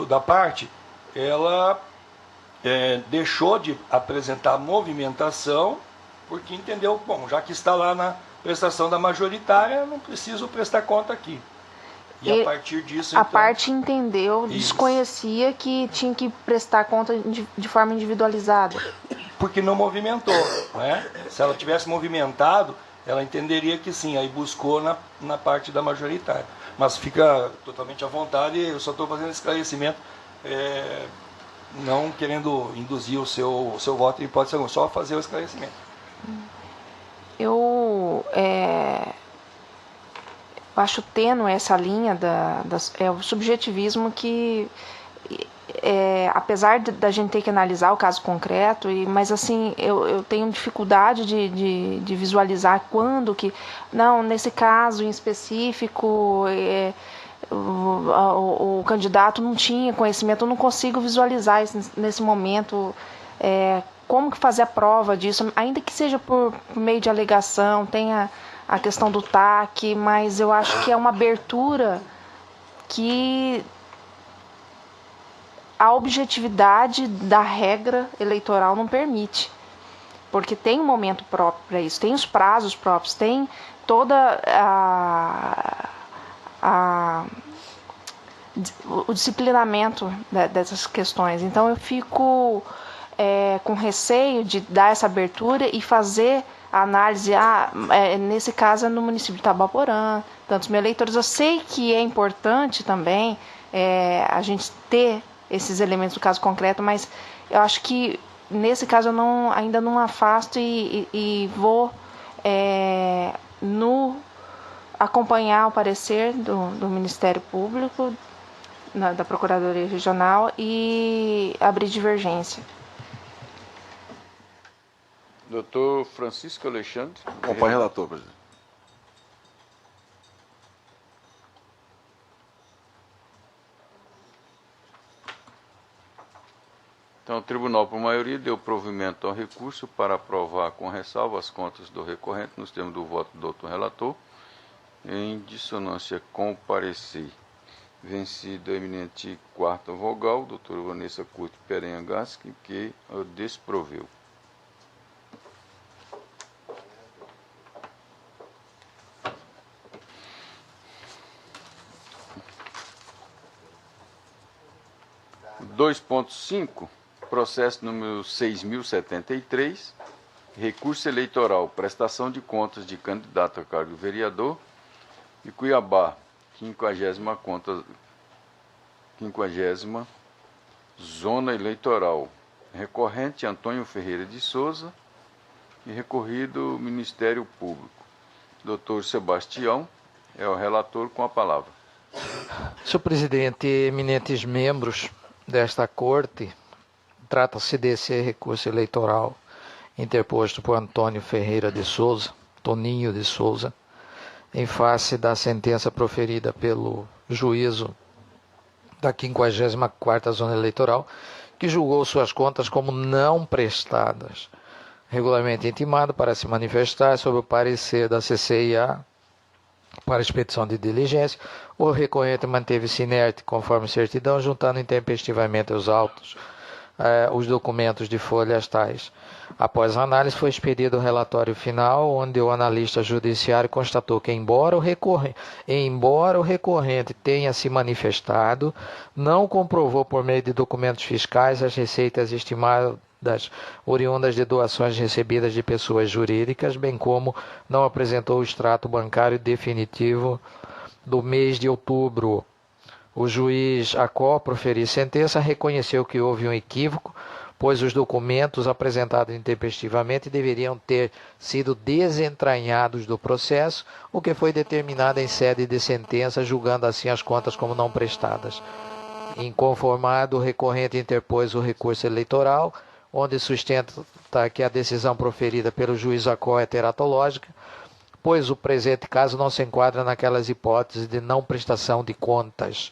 da parte, ela deixou de apresentar movimentação, porque entendeu, bom, já que está lá na prestação da majoritária, não preciso prestar conta aqui. E a partir disso, a parte entendeu, desconhecia que tinha que prestar conta de forma individualizada. Porque não movimentou, né? Se ela tivesse movimentado, ela entenderia que sim, aí buscou na parte da majoritária. Mas fica totalmente à vontade, eu só estou fazendo esclarecimento, não querendo induzir o seu voto em hipótese alguma, só fazer o esclarecimento. Eu acho tênue essa linha o subjetivismo que, apesar da gente ter que analisar o caso concreto, mas assim, eu tenho dificuldade de visualizar quando que... Não, nesse caso em específico, o candidato não tinha conhecimento, eu não consigo visualizar isso nesse momento, como que fazer a prova disso, ainda que seja por meio de alegação, tenha a questão do TAC, mas eu acho que é uma abertura que a objetividade da regra eleitoral não permite, porque tem um momento próprio para isso, tem os prazos próprios, tem toda o disciplinamento dessas questões. Então eu fico com receio de dar essa abertura e fazer a análise, nesse caso é no município de Itabaporã, tantos mil eleitores. Eu sei que é importante também a gente ter esses elementos do caso concreto, mas eu acho que nesse caso eu ainda não afasto e vou acompanhar o parecer do Ministério Público, da Procuradoria Regional, e abrir divergência. Doutor Francisco Alexandre. Acompanhe o relator, presidente. Então, o tribunal, por maioria, deu provimento ao recurso para aprovar com ressalva as contas do recorrente, nos termos do voto do doutor relator, em dissonância com o parecer. Vencido a eminente quarta vogal, doutora Vanessa Curti Perenha Gasque, que o desproveu. Processo número 6.073, recurso eleitoral, prestação de contas de candidato a cargo de vereador, e Cuiabá, 50ª Zona Eleitoral. Recorrente Antônio Ferreira de Souza e recorrido Ministério Público. Doutor Sebastião é o relator com a palavra. Senhor presidente, eminentes membros desta corte, trata-se desse recurso eleitoral interposto por Antônio Ferreira de Souza, Toninho de Souza, em face da sentença proferida pelo juízo da 54ª Zona Eleitoral, que julgou suas contas como não prestadas. Regularmente intimado para se manifestar sobre o parecer da CCIA para expedição de diligência, o recorrente manteve-se inerte conforme certidão, juntando intempestivamente os autos, os documentos de folhas tais. Após a análise, foi expedido o relatório final, onde o analista judiciário constatou que, embora o recorrente tenha se manifestado, não comprovou por meio de documentos fiscais as receitas estimadas oriundas de doações recebidas de pessoas jurídicas, bem como não apresentou o extrato bancário definitivo do mês de outubro. O juiz, a qual proferiu sentença, reconheceu que houve um equívoco, pois os documentos apresentados intempestivamente deveriam ter sido desentranhados do processo, o que foi determinado em sede de sentença, julgando assim as contas como não prestadas. Inconformado, o recorrente interpôs o recurso eleitoral, onde sustenta que a decisão proferida pelo juiz a qual é teratológica, pois o presente caso não se enquadra naquelas hipóteses de não prestação de contas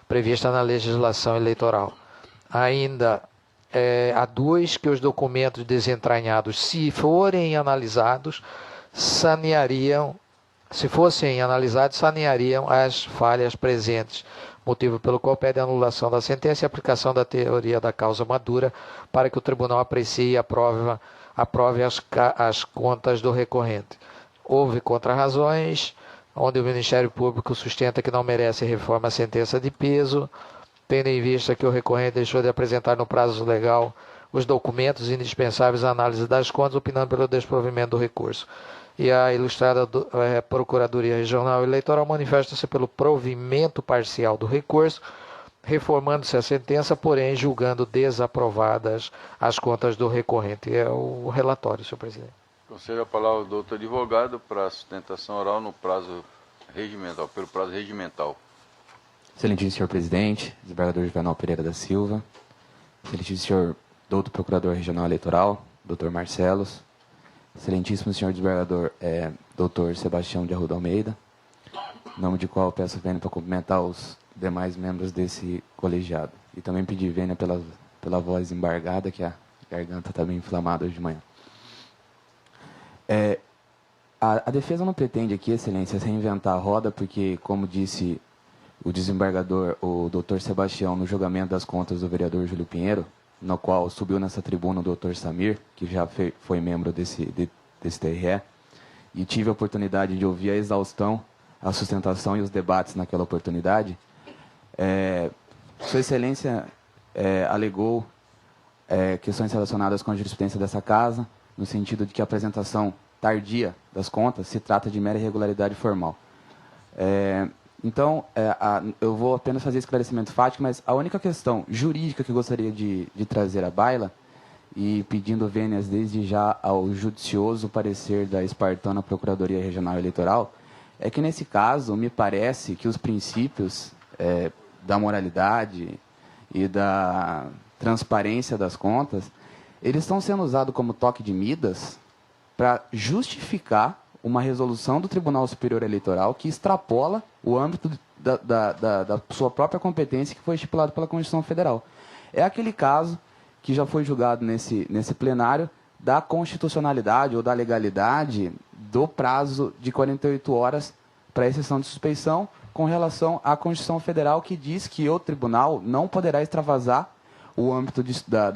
prevista na legislação eleitoral. Ainda aduz que os documentos desentranhados, se fossem analisados, saneariam as falhas presentes, motivo pelo qual pede a anulação da sentença e aplicação da teoria da causa madura para que o tribunal aprecie e aprove as contas do recorrente. Houve contrarrazões, onde o Ministério Público sustenta que não merece reforma a sentença de peso, tendo em vista que o recorrente deixou de apresentar no prazo legal os documentos indispensáveis à análise das contas, opinando pelo desprovimento do recurso. E a ilustrada Procuradoria Regional Eleitoral manifesta-se pelo provimento parcial do recurso, reformando-se a sentença, porém julgando desaprovadas as contas do recorrente. É o relatório, senhor presidente. Concedo a palavra ao doutor advogado para sustentação oral no prazo regimental, pelo prazo regimental. Excelentíssimo senhor presidente, desembargador Juvenal Pereira da Silva, excelentíssimo senhor doutor procurador regional eleitoral, doutor Marcelos, excelentíssimo senhor desembargador doutor Sebastião de Arruda Almeida, em nome de qual peço vênia para cumprimentar os demais membros desse colegiado. E também pedir vênia pela voz embargada, que a garganta está bem inflamada hoje de manhã. A defesa não pretende aqui, excelência, reinventar a roda, porque, como disse o desembargador, o doutor Sebastião, no julgamento das contas do vereador Júlio Pinheiro, no qual subiu nessa tribuna o doutor Samir, que já foi membro desse TRE, e tive a oportunidade de ouvir a exaustão, a sustentação e os debates naquela oportunidade. Sua Excelência alegou questões relacionadas com a jurisprudência dessa casa, no sentido de que a apresentação tardia das contas se trata de mera irregularidade formal. Então, eu vou apenas fazer esclarecimento fático, mas a única questão jurídica que eu gostaria de trazer à baila, e pedindo vênias desde já ao judicioso parecer da espartana Procuradoria Regional Eleitoral, é que, nesse caso, me parece que os princípios da moralidade e da transparência das contas, eles estão sendo usados como toque de Midas para justificar uma resolução do Tribunal Superior Eleitoral que extrapola o âmbito da sua própria competência que foi estipulado pela Constituição Federal. É aquele caso que já foi julgado nesse plenário da constitucionalidade ou da legalidade do prazo de 48 horas para exceção de suspeição com relação à Constituição Federal, que diz que o tribunal não poderá extravasar o âmbito da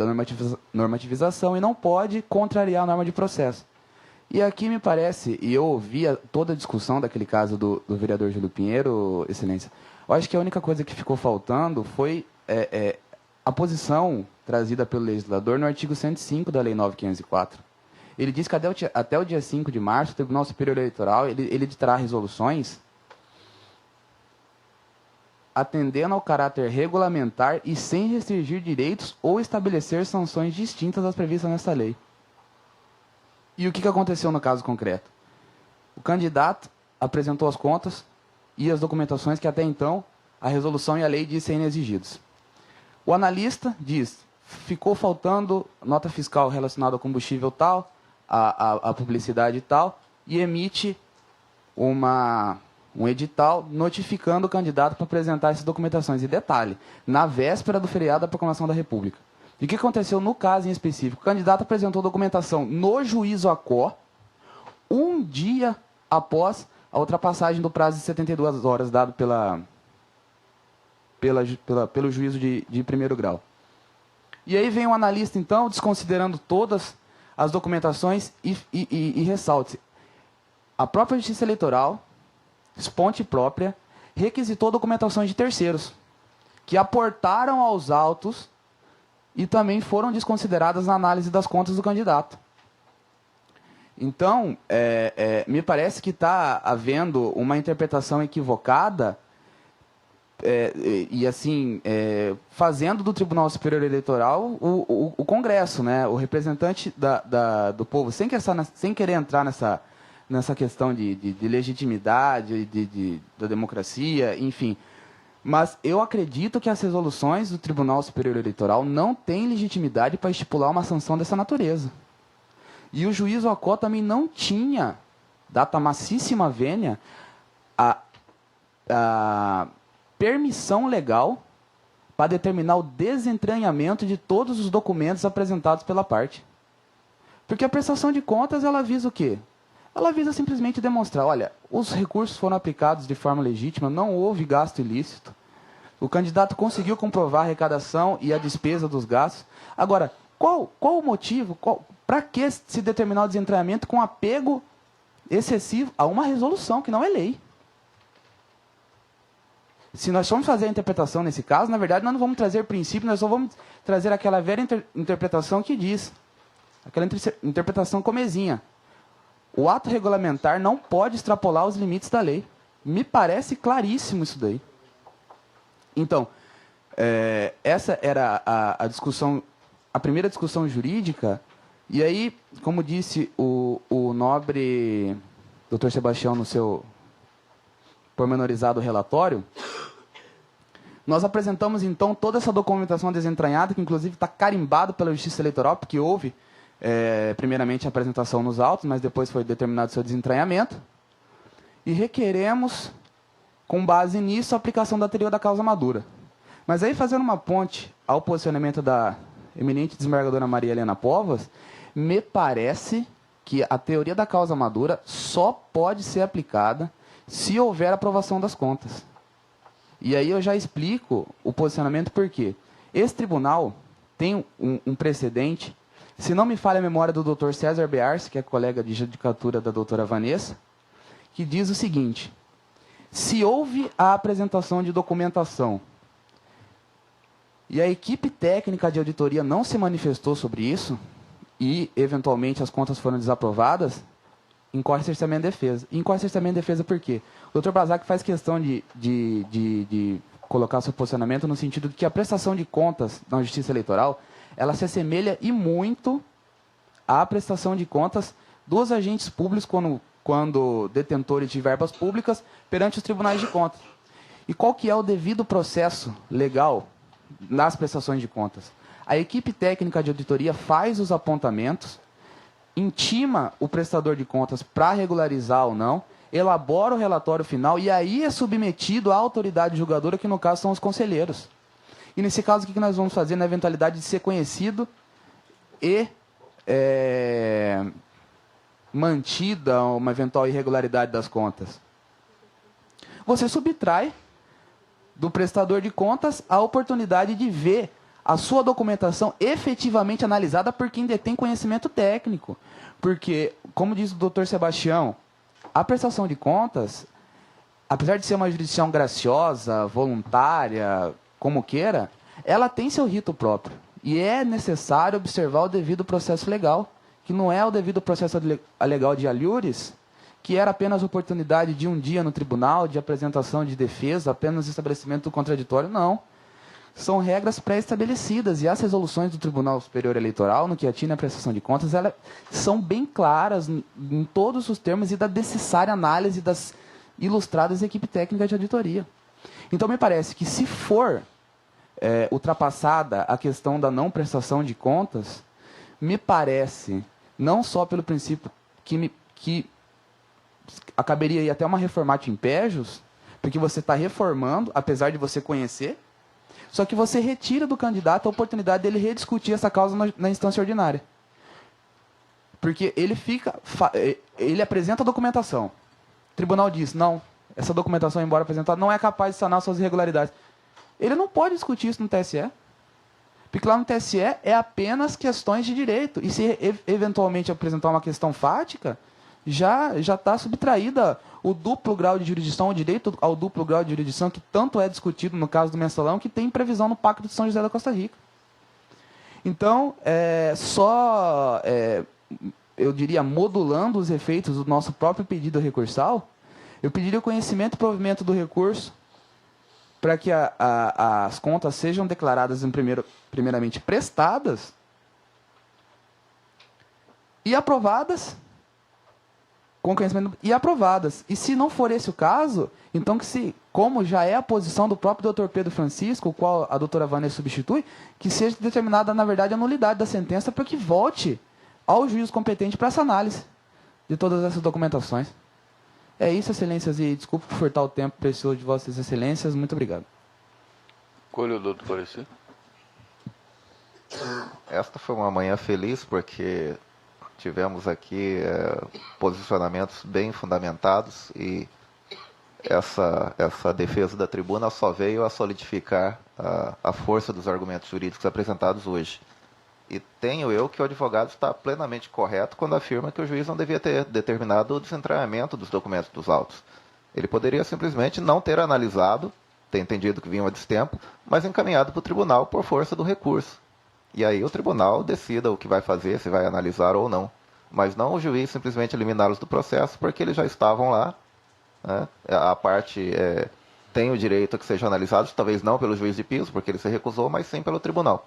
normativização e não pode contrariar a norma de processo. E aqui me parece, e eu ouvi toda a discussão daquele caso do vereador Júlio Pinheiro, Excelência, eu acho que a única coisa que ficou faltando foi a posição trazida pelo legislador no artigo 105 da Lei 9.504. Ele diz que até o dia 5 de março, o Tribunal Superior Eleitoral ele editará resoluções atendendo ao caráter regulamentar e sem restringir direitos ou estabelecer sanções distintas das previstas nessa lei. E o que aconteceu no caso concreto? O candidato apresentou as contas e as documentações que até então a resolução e a lei diz serem exigidos. O analista diz, ficou faltando nota fiscal relacionada ao combustível tal, a publicidade tal, e emite um edital notificando o candidato para apresentar essas documentações. E detalhe, na véspera do feriado da Proclamação da República. E o que aconteceu no caso em específico? O candidato apresentou documentação no juízo ACO, um dia após a ultrapassagem do prazo de 72 horas dado pelo juízo de primeiro grau. E aí vem o analista, então, desconsiderando todas as documentações e ressalte. A própria Justiça Eleitoral, esponte própria, requisitou documentações de terceiros, que aportaram aos autos e também foram desconsideradas na análise das contas do candidato. Então, me parece que está havendo uma interpretação equivocada e assim, fazendo do Tribunal Superior Eleitoral o Congresso, né? O representante do povo, sem querer entrar nessa questão de legitimidade, da democracia, enfim. Mas eu acredito que as resoluções do Tribunal Superior Eleitoral não têm legitimidade para estipular uma sanção dessa natureza. E o juízo ACO também não tinha, data massíssima vênia, a permissão legal para determinar o desentranhamento de todos os documentos apresentados pela parte. Porque a prestação de contas, ela visa o quê? Ela visa simplesmente demonstrar, olha, os recursos foram aplicados de forma legítima, não houve gasto ilícito, o candidato conseguiu comprovar a arrecadação e a despesa dos gastos. Agora, qual o motivo, para que se determinar o desentranhamento com apego excessivo a uma resolução que não é lei? Se nós formos fazer a interpretação nesse caso, na verdade, nós não vamos trazer princípio, nós só vamos trazer aquela velha interpretação que diz, aquela interpretação comezinha. O ato regulamentar não pode extrapolar os limites da lei. Me parece claríssimo isso daí. Então, essa era a discussão, a primeira discussão jurídica, e aí, como disse o nobre Dr. Sebastião no seu pormenorizado relatório, nós apresentamos, então, toda essa documentação desentranhada, que inclusive está carimbado pela Justiça Eleitoral, porque houve, primeiramente, a apresentação nos autos, mas depois foi determinado o seu desentranhamento, e requeremos, com base nisso, a aplicação da teoria da causa madura. Mas aí, fazendo uma ponte ao posicionamento da eminente desembargadora Maria Helena Povas, me parece que a teoria da causa madura só pode ser aplicada se houver aprovação das contas. E aí eu já explico o posicionamento por quê. Esse tribunal tem um precedente, se não me falha a memória do Dr. César Bearce, que é colega de judicatura da doutora Vanessa, que diz o seguinte: se houve a apresentação de documentação e a equipe técnica de auditoria não se manifestou sobre isso, e, eventualmente, as contas foram desaprovadas, incorre cerceamento de defesa. Incorre cerceamento de defesa por quê? O Dr. Basak faz questão de colocar seu posicionamento no sentido de que a prestação de contas na Justiça Eleitoral, ela se assemelha e muito à prestação de contas dos agentes públicos quando detentores de verbas públicas perante os tribunais de contas. E qual que é o devido processo legal nas prestações de contas? A equipe técnica de auditoria faz os apontamentos, intima o prestador de contas para regularizar ou não, elabora o relatório final e aí é submetido à autoridade julgadora, que no caso são os conselheiros. E nesse caso, o que nós vamos fazer na eventualidade de ser conhecido e mantida uma eventual irregularidade das contas? Você subtrai do prestador de contas a oportunidade de ver a sua documentação efetivamente analisada por quem detém conhecimento técnico. Porque, como diz o Dr. Sebastião, a prestação de contas, apesar de ser uma jurisdição graciosa, voluntária, como queira, ela tem seu rito próprio. E é necessário observar o devido processo legal, que não é o devido processo legal de alhures, que era apenas oportunidade de um dia no tribunal, de apresentação de defesa, apenas estabelecimento do contraditório, não. São regras pré-estabelecidas, e as resoluções do Tribunal Superior Eleitoral, no que atina a prestação de contas, elas são bem claras em todos os termos e da necessária análise das ilustradas equipe técnica de auditoria. Então, me parece que se for ultrapassada a questão da não prestação de contas, me parece, não só pelo princípio que acaberia aí até uma reformatio impejus, porque você está reformando, apesar de você conhecer, só que você retira do candidato a oportunidade dele rediscutir essa causa na instância ordinária. Porque ele apresenta a documentação. O tribunal diz, não, essa documentação, embora apresentada, não é capaz de sanar suas irregularidades. Ele não pode discutir isso no TSE. Porque lá no TSE é apenas questões de direito. E se eventualmente apresentar uma questão fática, já está subtraída o duplo grau de jurisdição, o direito ao duplo grau de jurisdição, que tanto é discutido no caso do mensalão, que tem previsão no Pacto de São José da Costa Rica. Então, eu diria, modulando os efeitos do nosso próprio pedido recursal, eu pediria o conhecimento e provimento do recurso para que as contas sejam declaradas primeiramente prestadas e aprovadas, com conhecimento, e aprovadas. E se não for esse o caso, então como já é a posição do próprio Dr. Pedro Francisco, o qual a doutora Vanessa substitui, que seja determinada, na verdade, a nulidade da sentença para que volte ao juiz competente para essa análise de todas essas documentações. É isso, excelências, e desculpe por furtar o tempo precioso de vossas excelências. Muito obrigado. Colhe o doutor parecer. Esta foi uma manhã feliz, porque tivemos aqui posicionamentos bem fundamentados, e essa defesa da tribuna só veio a solidificar a força dos argumentos jurídicos apresentados hoje. E tenho eu que o advogado está plenamente correto quando afirma que o juiz não devia ter determinado o desentranhamento dos documentos dos autos. Ele poderia simplesmente não ter analisado, ter entendido que vinha a destempo, mas encaminhado para o tribunal por força do recurso. E aí o tribunal decida o que vai fazer, se vai analisar ou não. Mas não o juiz simplesmente eliminá-los do processo, porque eles já estavam lá. Né? A parte tem o direito a que sejam analisados, talvez não pelo juiz de piso, porque ele se recusou, mas sim pelo tribunal.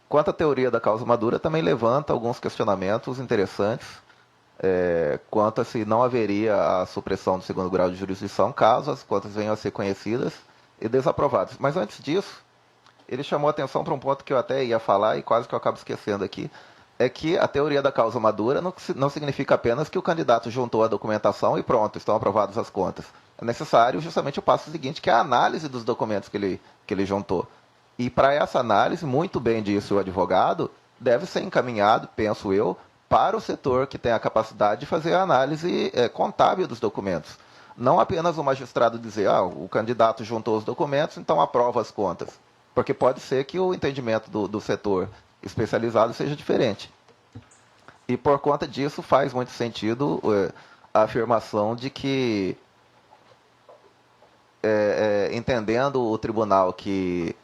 Quanto à teoria da causa madura, também levanta alguns questionamentos interessantes quanto a se não haveria a supressão do segundo grau de jurisdição, caso as contas venham a ser conhecidas e desaprovadas. Mas antes disso, ele chamou a atenção para um ponto que eu até ia falar e quase que eu acabo esquecendo aqui, é que a teoria da causa madura não significa apenas que o candidato juntou a documentação e pronto, estão aprovadas as contas. É necessário justamente o passo seguinte, que é a análise dos documentos que ele juntou. E para essa análise, muito bem disse o advogado, deve ser encaminhado, penso eu, para o setor que tem a capacidade de fazer a análise contábil dos documentos. Não apenas o magistrado dizer, o candidato juntou os documentos, então aprova as contas. Porque pode ser que o entendimento do setor especializado seja diferente. E por conta disso faz muito sentido a afirmação de que, entendendo o tribunal que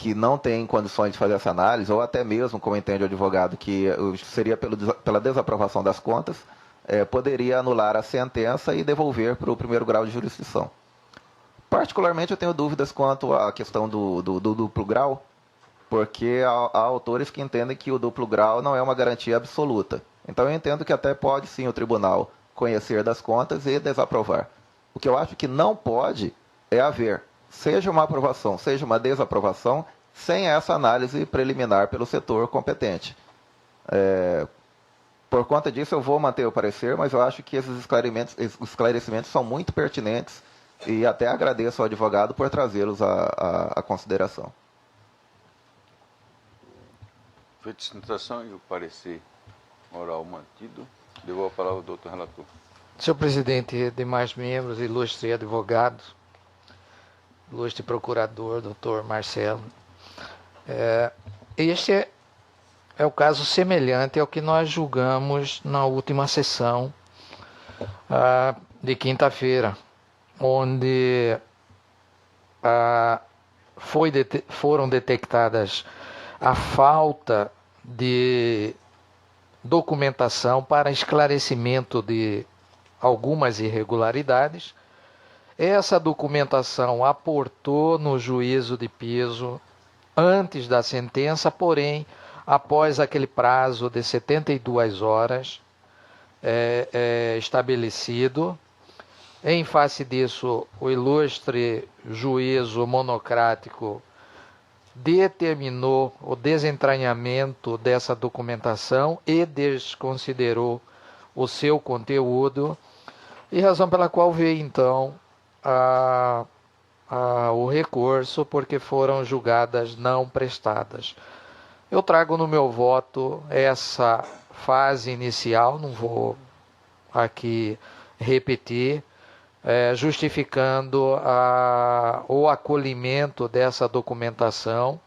que não tem condições de fazer essa análise, ou até mesmo, como entende o advogado, que seria pela desaprovação das contas, poderia anular a sentença e devolver para o primeiro grau de jurisdição. Particularmente, eu tenho dúvidas quanto à questão do duplo grau, porque há autores que entendem que o duplo grau não é uma garantia absoluta. Então, eu entendo que até pode, sim, o tribunal conhecer das contas e desaprovar. O que eu acho que não pode é haver, seja uma aprovação, seja uma desaprovação, sem essa análise preliminar pelo setor competente. Por conta disso, eu vou manter o parecer, mas eu acho que esses esclarecimentos são muito pertinentes e até agradeço ao advogado por trazê-los à consideração. Feita a sustentação e o parecer oral mantido, devolvo a palavra ao doutor relator. Senhor presidente, demais membros, ilustre advogado, ilustre procurador, doutor Marcelo, este é o caso semelhante ao que nós julgamos na última sessão de quinta-feira, onde foram detectadas a falta de documentação para esclarecimento de algumas irregularidades. Essa documentação aportou no juízo de peso antes da sentença, porém, após aquele prazo de 72 horas estabelecido. Em face disso, o ilustre juízo monocrático determinou o desentranhamento dessa documentação e desconsiderou o seu conteúdo, e razão pela qual veio então o recurso, porque foram julgadas não prestadas. Eu trago no meu voto essa fase inicial, não vou aqui repetir, justificando o acolhimento dessa documentação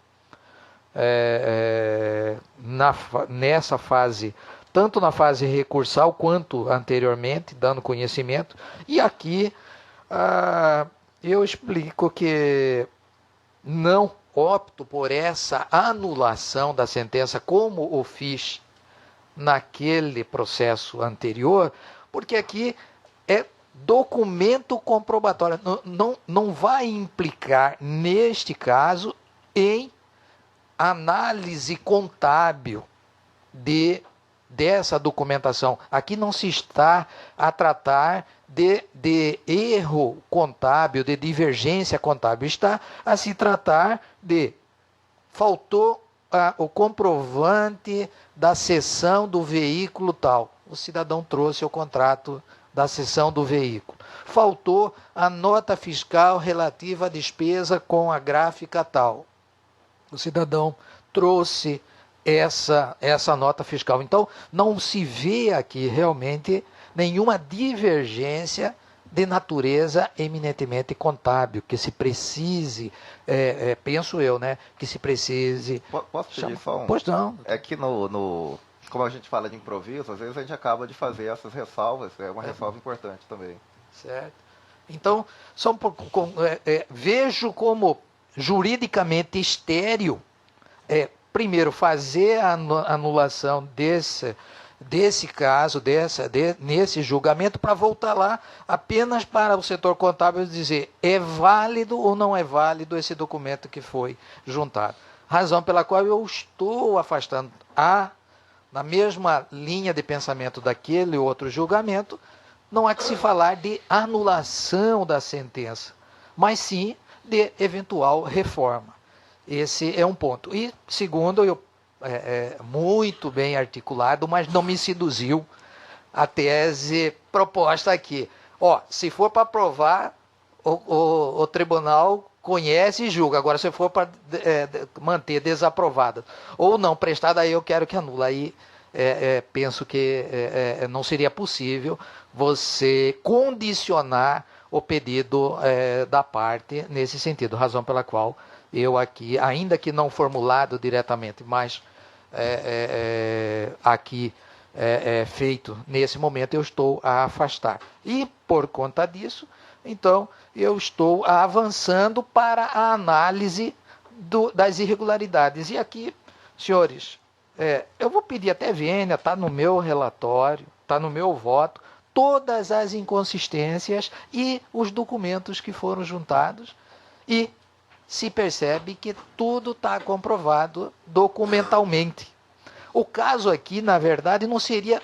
nessa fase, tanto na fase recursal quanto anteriormente, dando conhecimento. E aqui eu explico que não opto por essa anulação da sentença como o fiz naquele processo anterior, porque aqui é documento comprobatório, não vai implicar, neste caso, em análise contábil dessa documentação. Aqui não se está a tratar de erro contábil, de divergência contábil, está a se tratar de faltou o comprovante da cessão do veículo tal. O cidadão trouxe o contrato da cessão do veículo. Faltou a nota fiscal relativa à despesa com a gráfica tal. O cidadão trouxe essa nota fiscal. Então, não se vê aqui realmente nenhuma divergência de natureza eminentemente contábil, que se precise, penso eu, né, que se precise... Posso pedir só um? Pois não. É que como a gente fala de improviso, às vezes a gente acaba de fazer essas ressalvas, é uma ressalva importante também. Certo. Então, vejo como juridicamente estéril, primeiro, fazer a anulação desse caso, nesse julgamento, para voltar lá apenas para o setor contábil dizer é válido ou não é válido esse documento que foi juntado. Razão pela qual eu estou afastando na mesma linha de pensamento daquele outro julgamento, não há que se falar de anulação da sentença, mas sim de eventual reforma. Esse é um ponto. E segundo, muito bem articulado, mas não me seduziu a tese proposta aqui. Se for para aprovar, o tribunal conhece e julga. Agora, se for para manter desaprovada ou não prestada, aí eu quero que anula. Aí penso que não seria possível você condicionar o pedido da parte nesse sentido. Razão pela qual eu aqui, ainda que não formulado diretamente, mas aqui feito nesse momento, eu estou a afastar. E por conta disso, então, eu estou avançando para a análise das irregularidades. E aqui, senhores, eu vou pedir até vênia, está no meu relatório, está no meu voto, todas as inconsistências e os documentos que foram juntados, e se percebe que tudo está comprovado documentalmente. O caso aqui, na verdade, não seria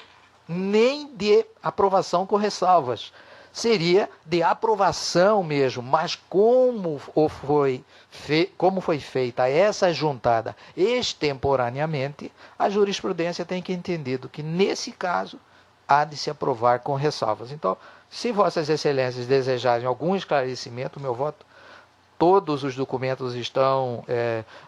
nem de aprovação com ressalvas, seria de aprovação mesmo, mas como foi feita essa juntada extemporaneamente, a jurisprudência tem que entender que nesse caso há de se aprovar com ressalvas. Então, se Vossas Excelências desejarem algum esclarecimento, meu voto, todos os documentos estão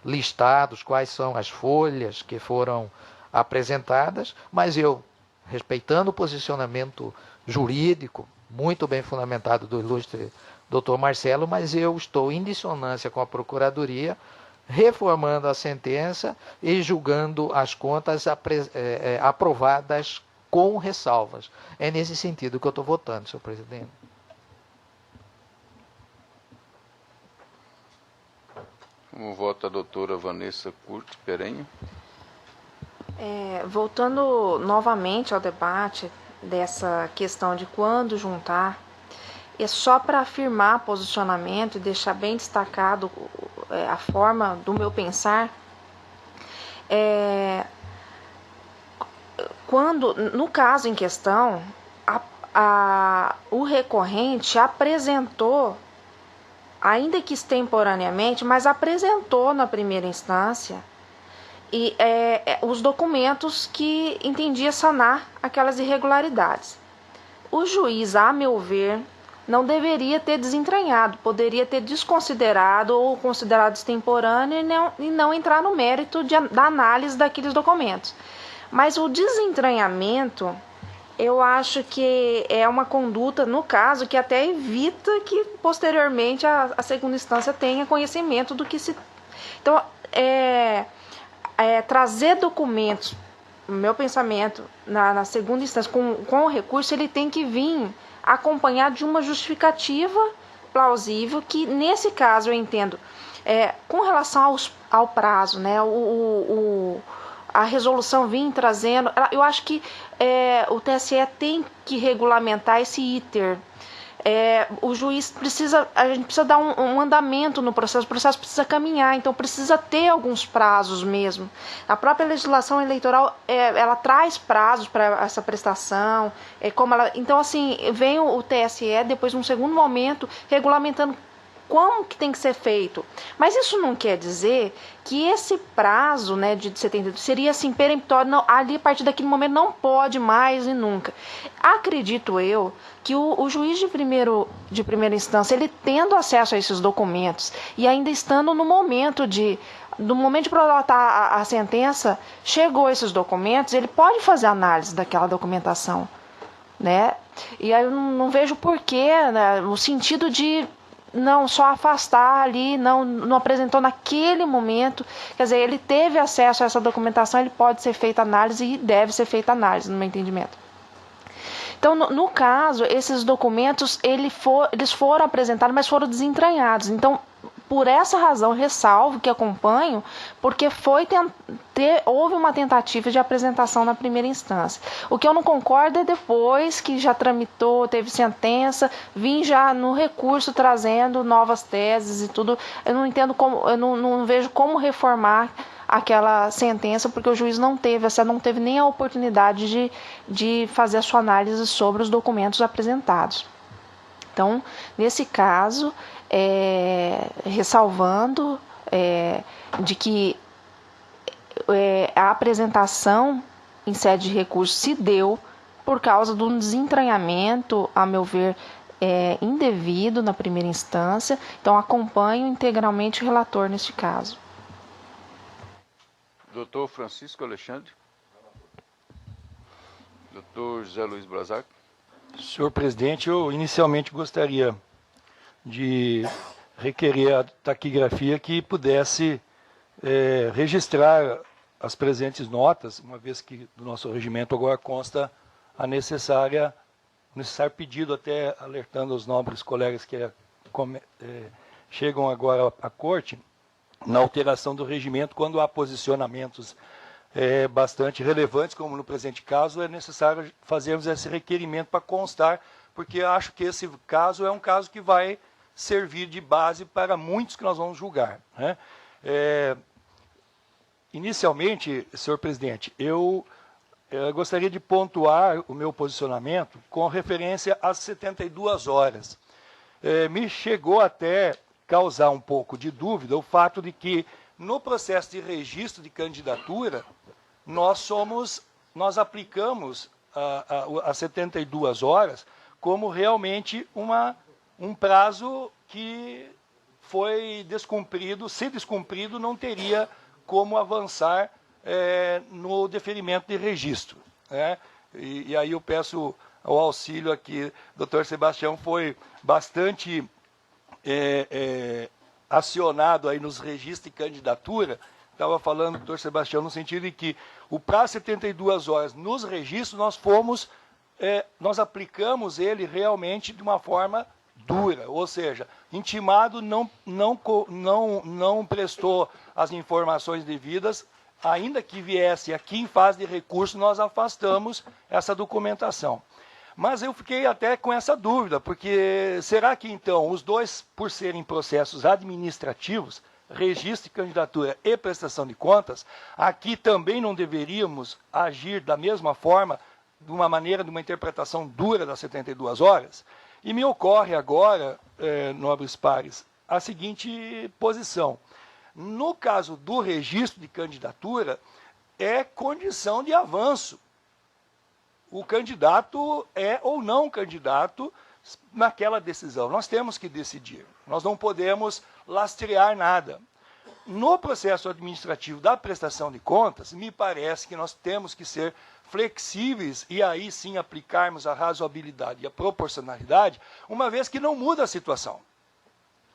listados, quais são as folhas que foram apresentadas, mas eu, respeitando o posicionamento jurídico, muito bem fundamentado do ilustre doutor Marcelo, mas eu estou em dissonância com a Procuradoria, reformando a sentença e julgando as contas aprovadas com ressalvas. É nesse sentido que eu estou votando, senhor presidente. Como vota a doutora Vanessa Curti Perenho? Voltando novamente ao debate dessa questão de quando juntar, é só para afirmar posicionamento e deixar bem destacado a forma do meu pensar, quando, no caso em questão, o recorrente apresentou, ainda que extemporaneamente, mas apresentou na primeira instância e os documentos que entendia sanar aquelas irregularidades. O juiz, a meu ver, não deveria ter desentranhado, poderia ter desconsiderado ou considerado extemporâneo e não entrar no mérito da análise daqueles documentos. Mas o desentranhamento, eu acho que é uma conduta, no caso, que até evita que posteriormente a segunda instância tenha conhecimento do que se... Então, trazer documentos, no meu pensamento, na segunda instância, com o recurso, ele tem que vir acompanhado de uma justificativa plausível, que nesse caso eu entendo, com relação ao prazo, né, a resolução vem trazendo, eu acho que o TSE tem que regulamentar esse iter. O juiz a gente precisa dar um andamento no processo, o processo precisa caminhar, então precisa ter alguns prazos mesmo. A própria legislação eleitoral, ela traz prazos para essa prestação, então assim, vem o TSE, depois num segundo momento, regulamentando como que tem que ser feito. Mas isso não quer dizer que esse prazo, né, de 70 dias seria assim, peremptório, não, ali a partir daquele momento não pode mais e nunca. Acredito eu que o juiz de primeira instância, ele tendo acesso a esses documentos e ainda estando no momento de prolatar a sentença, chegou esses documentos, ele pode fazer análise daquela documentação, né? E aí eu não vejo porquê, né, o sentido de não só afastar ali, não apresentou naquele momento, quer dizer, ele teve acesso a essa documentação, ele pode ser feita análise e deve ser feita análise, no meu entendimento. Então, no caso, esses documentos, eles foram apresentados, mas foram desentranhados. Então, por essa razão, ressalvo que acompanho, porque houve uma tentativa de apresentação na primeira instância. O que eu não concordo é depois que já tramitou, teve sentença, vim já no recurso trazendo novas teses e tudo. Eu não entendo eu não vejo como reformar aquela sentença, porque o juiz não teve nem a oportunidade de fazer a sua análise sobre os documentos apresentados. Então, nesse caso, ressalvando de que a apresentação em sede de recurso se deu por causa de um desentranhamento, a meu ver, indevido na primeira instância, então acompanho integralmente o relator neste caso. Doutor Francisco Alexandre. Doutor José Luiz Brazac. Senhor presidente, eu inicialmente gostaria de requerer a taquigrafia que pudesse registrar as presentes notas, uma vez que do nosso regimento agora consta o necessário pedido, até alertando os nobres colegas que chegam agora à corte, na alteração do regimento, quando há posicionamentos bastante relevantes, como no presente caso, é necessário fazermos esse requerimento para constar, porque eu acho que esse caso é um caso que vai servir de base para muitos que nós vamos julgar, né? Inicialmente, senhor presidente, eu gostaria de pontuar o meu posicionamento com referência às 72 horas. Me chegou até causar um pouco de dúvida o fato de que, no processo de registro de candidatura, nós aplicamos as 72 horas como realmente um prazo que foi descumprido. Se descumprido, não teria como avançar no deferimento de registro, né? E aí eu peço o auxílio aqui. O doutor Sebastião foi bastante acionado aí nos registros de candidatura. Estava falando, doutor Sebastião, no sentido de que o prazo 72 horas nos registros, nós aplicamos ele realmente de uma forma dura, ou seja, intimado não prestou as informações devidas, ainda que viesse aqui em fase de recurso, nós afastamos essa documentação. Mas eu fiquei até com essa dúvida, porque será que então os dois, por serem processos administrativos, registro de candidatura e prestação de contas, aqui também não deveríamos agir da mesma forma, de uma interpretação dura das 72 horas? E me ocorre agora, nobres pares, a seguinte posição. No caso do registro de candidatura, é condição de avanço. O candidato é ou não candidato naquela decisão. Nós temos que decidir. Nós não podemos lastrear nada. No processo administrativo da prestação de contas, me parece que nós temos que ser flexíveis e aí sim aplicarmos a razoabilidade e a proporcionalidade, uma vez que não muda a situação.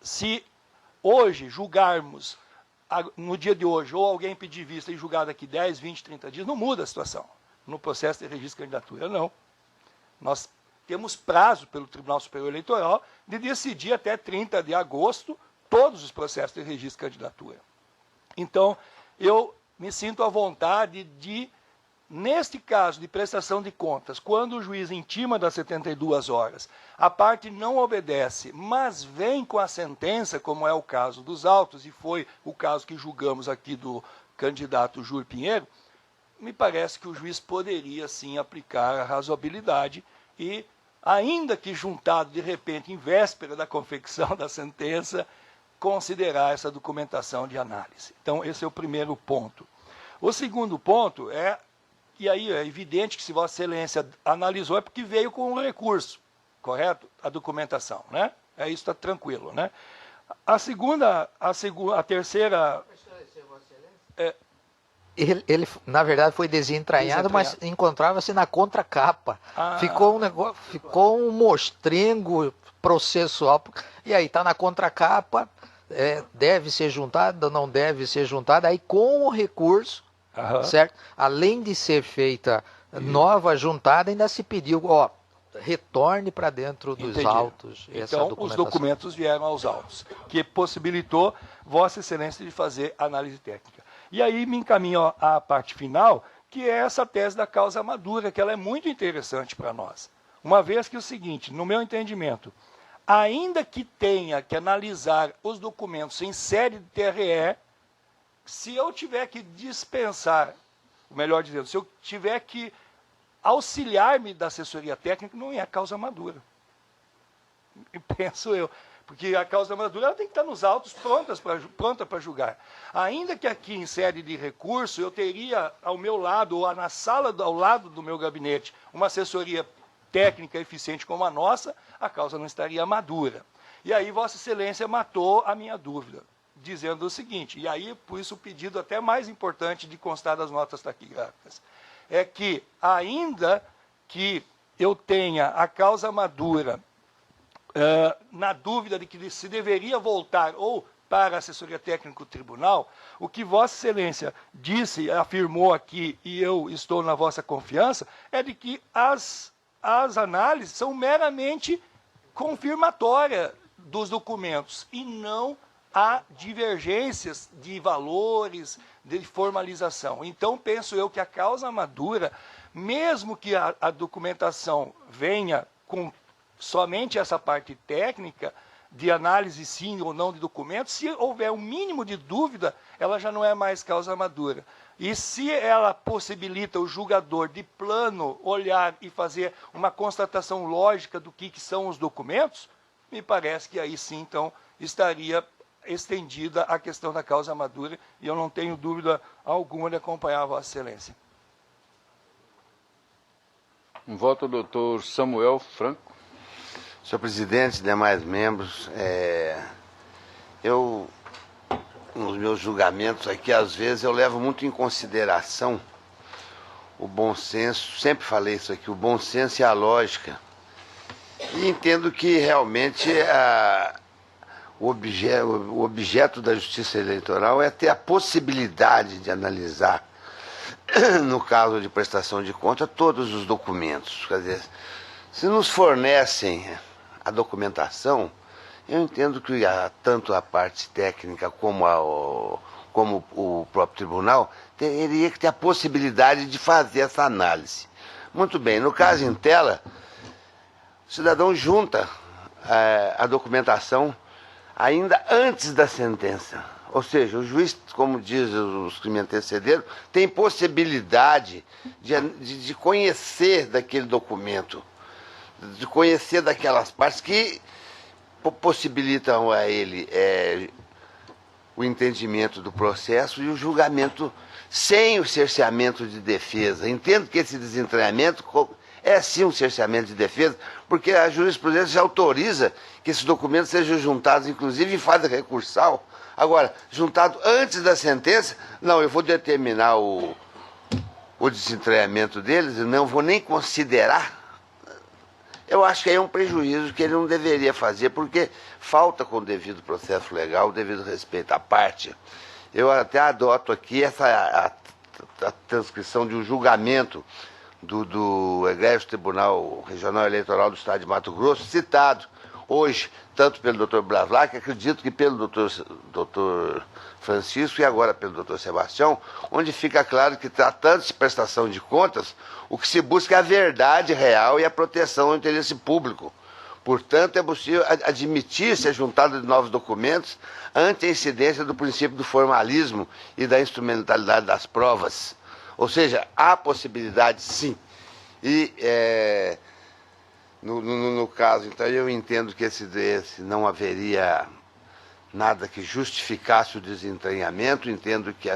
Se hoje julgarmos, no dia de hoje, ou alguém pedir vista e julgar daqui 10, 20, 30 dias, não muda a situação. No processo de registro de candidatura, não. Nós temos prazo pelo Tribunal Superior Eleitoral de decidir até 30 de agosto todos os processos de registro de candidatura. Então, eu me sinto à vontade de, neste caso de prestação de contas, quando o juiz intima das 72 horas, a parte não obedece, mas vem com a sentença, como é o caso dos autos, e foi o caso que julgamos aqui do candidato Júlio Pinheiro, me parece que o juiz poderia, sim, aplicar a razoabilidade e, ainda que juntado, de repente, em véspera da confecção da sentença, considerar essa documentação de análise. Então, esse é o primeiro ponto. O segundo ponto e aí é evidente que se Vossa Excelência analisou, é porque veio com um recurso, correto? A documentação, né? Isso está tranquilo, né? A terceira... Ele, na verdade, foi desentranhado, mas encontrava-se na contracapa. Ficou um mostrengo processual. E aí está na contracapa, deve ser juntada, não deve ser juntada. Aí com o recurso, certo? Além de ser feita nova juntada, ainda se pediu, retorne para dentro dos autos. Então, os documentos vieram aos autos, que possibilitou Vossa Excelência de fazer análise técnica. E aí me encaminho à parte final, que é essa tese da causa madura, que ela é muito interessante para nós. Uma vez que o seguinte, no meu entendimento, ainda que tenha que analisar os documentos em sede de TRE, se eu tiver que dispensar, melhor dizendo, se eu tiver que auxiliar-me da assessoria técnica, não é causa madura. Penso eu. Porque a causa madura ela tem que estar nos autos pronta para julgar. Ainda que aqui em sede de recurso eu teria ao meu lado, ou na sala ao lado do meu gabinete, uma assessoria técnica eficiente como a nossa, a causa não estaria madura. E aí Vossa Excelência matou a minha dúvida, dizendo o seguinte, e aí por isso o pedido até mais importante de constar das notas taquigráficas, é que ainda que eu tenha a causa madura na dúvida de que se deveria voltar ou para a assessoria técnica do tribunal, o que Vossa Excelência disse, afirmou aqui, e eu estou na vossa confiança, é de que as análises são meramente confirmatórias dos documentos e não há divergências de valores, de formalização. Então, penso eu que a causa madura, mesmo que a documentação venha com somente essa parte técnica, de análise sim ou não de documentos, se houver um mínimo de dúvida, ela já não é mais causa madura. E se ela possibilita o julgador de plano olhar e fazer uma constatação lógica do que são os documentos, me parece que aí sim, então, estaria estendida a questão da causa madura, e eu não tenho dúvida alguma de acompanhar a Vossa Excelência. Um voto do doutor Samuel Franco. Senhor presidente, demais membros, nos meus julgamentos aqui, às vezes, eu levo muito em consideração o bom senso, sempre falei isso aqui, o bom senso e a lógica. E entendo que realmente o objeto da justiça eleitoral é ter a possibilidade de analisar, no caso de prestação de conta, todos os documentos. Quer dizer, se nos fornecem a documentação, eu entendo que tanto a parte técnica como o próprio tribunal teria que ter a possibilidade de fazer essa análise. Muito bem, no caso em tela, o cidadão junta a documentação ainda antes da sentença. Ou seja, o juiz, como diz os que me antecederam, tem possibilidade de conhecer daquele documento, de conhecer daquelas partes que possibilitam a ele o entendimento do processo e o julgamento sem o cerceamento de defesa. Entendo que esse desentranhamento é sim um cerceamento de defesa, porque a jurisprudência já autoriza que esses documentos sejam juntados, inclusive em fase recursal. Agora, juntado antes da sentença, não, eu vou determinar o desentranhamento deles, eu não vou nem considerar. Eu acho que aí é um prejuízo que ele não deveria fazer, porque falta com o devido processo legal, o devido respeito à parte. Eu até adoto aqui a transcrição de um julgamento do Egrégio Tribunal Regional Eleitoral do Estado de Mato Grosso, citado hoje, tanto pelo Dr. Blaslac, acredito que pelo Dr. Francisco e agora pelo Dr. Sebastião, onde fica claro que, tratando-se de prestação de contas, o que se busca é a verdade real e a proteção do interesse público. Portanto, é possível admitir-se a juntada de novos documentos ante a incidência do princípio do formalismo e da instrumentalidade das provas. Ou seja, há possibilidade, sim. E, no caso, então, eu entendo que esse não haveria nada que justificasse o desentranhamento. Entendo que,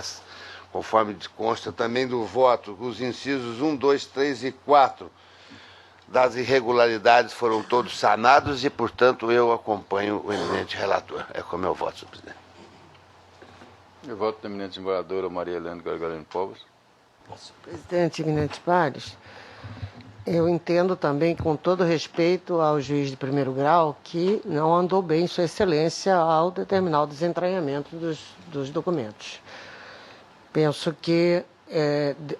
conforme consta também do voto, os incisos 1, 2, 3 e 4 das irregularidades foram todos sanados e, portanto, eu acompanho o eminente relator. É como eu voto, senhor presidente. Eu voto da eminente desembargadora Maria Helena Gargaleno Povos. Senhor presidente, eminentes pares, eu entendo também, com todo respeito ao juiz de primeiro grau, que não andou bem Sua Excelência ao determinar o desentranhamento dos documentos. Penso que,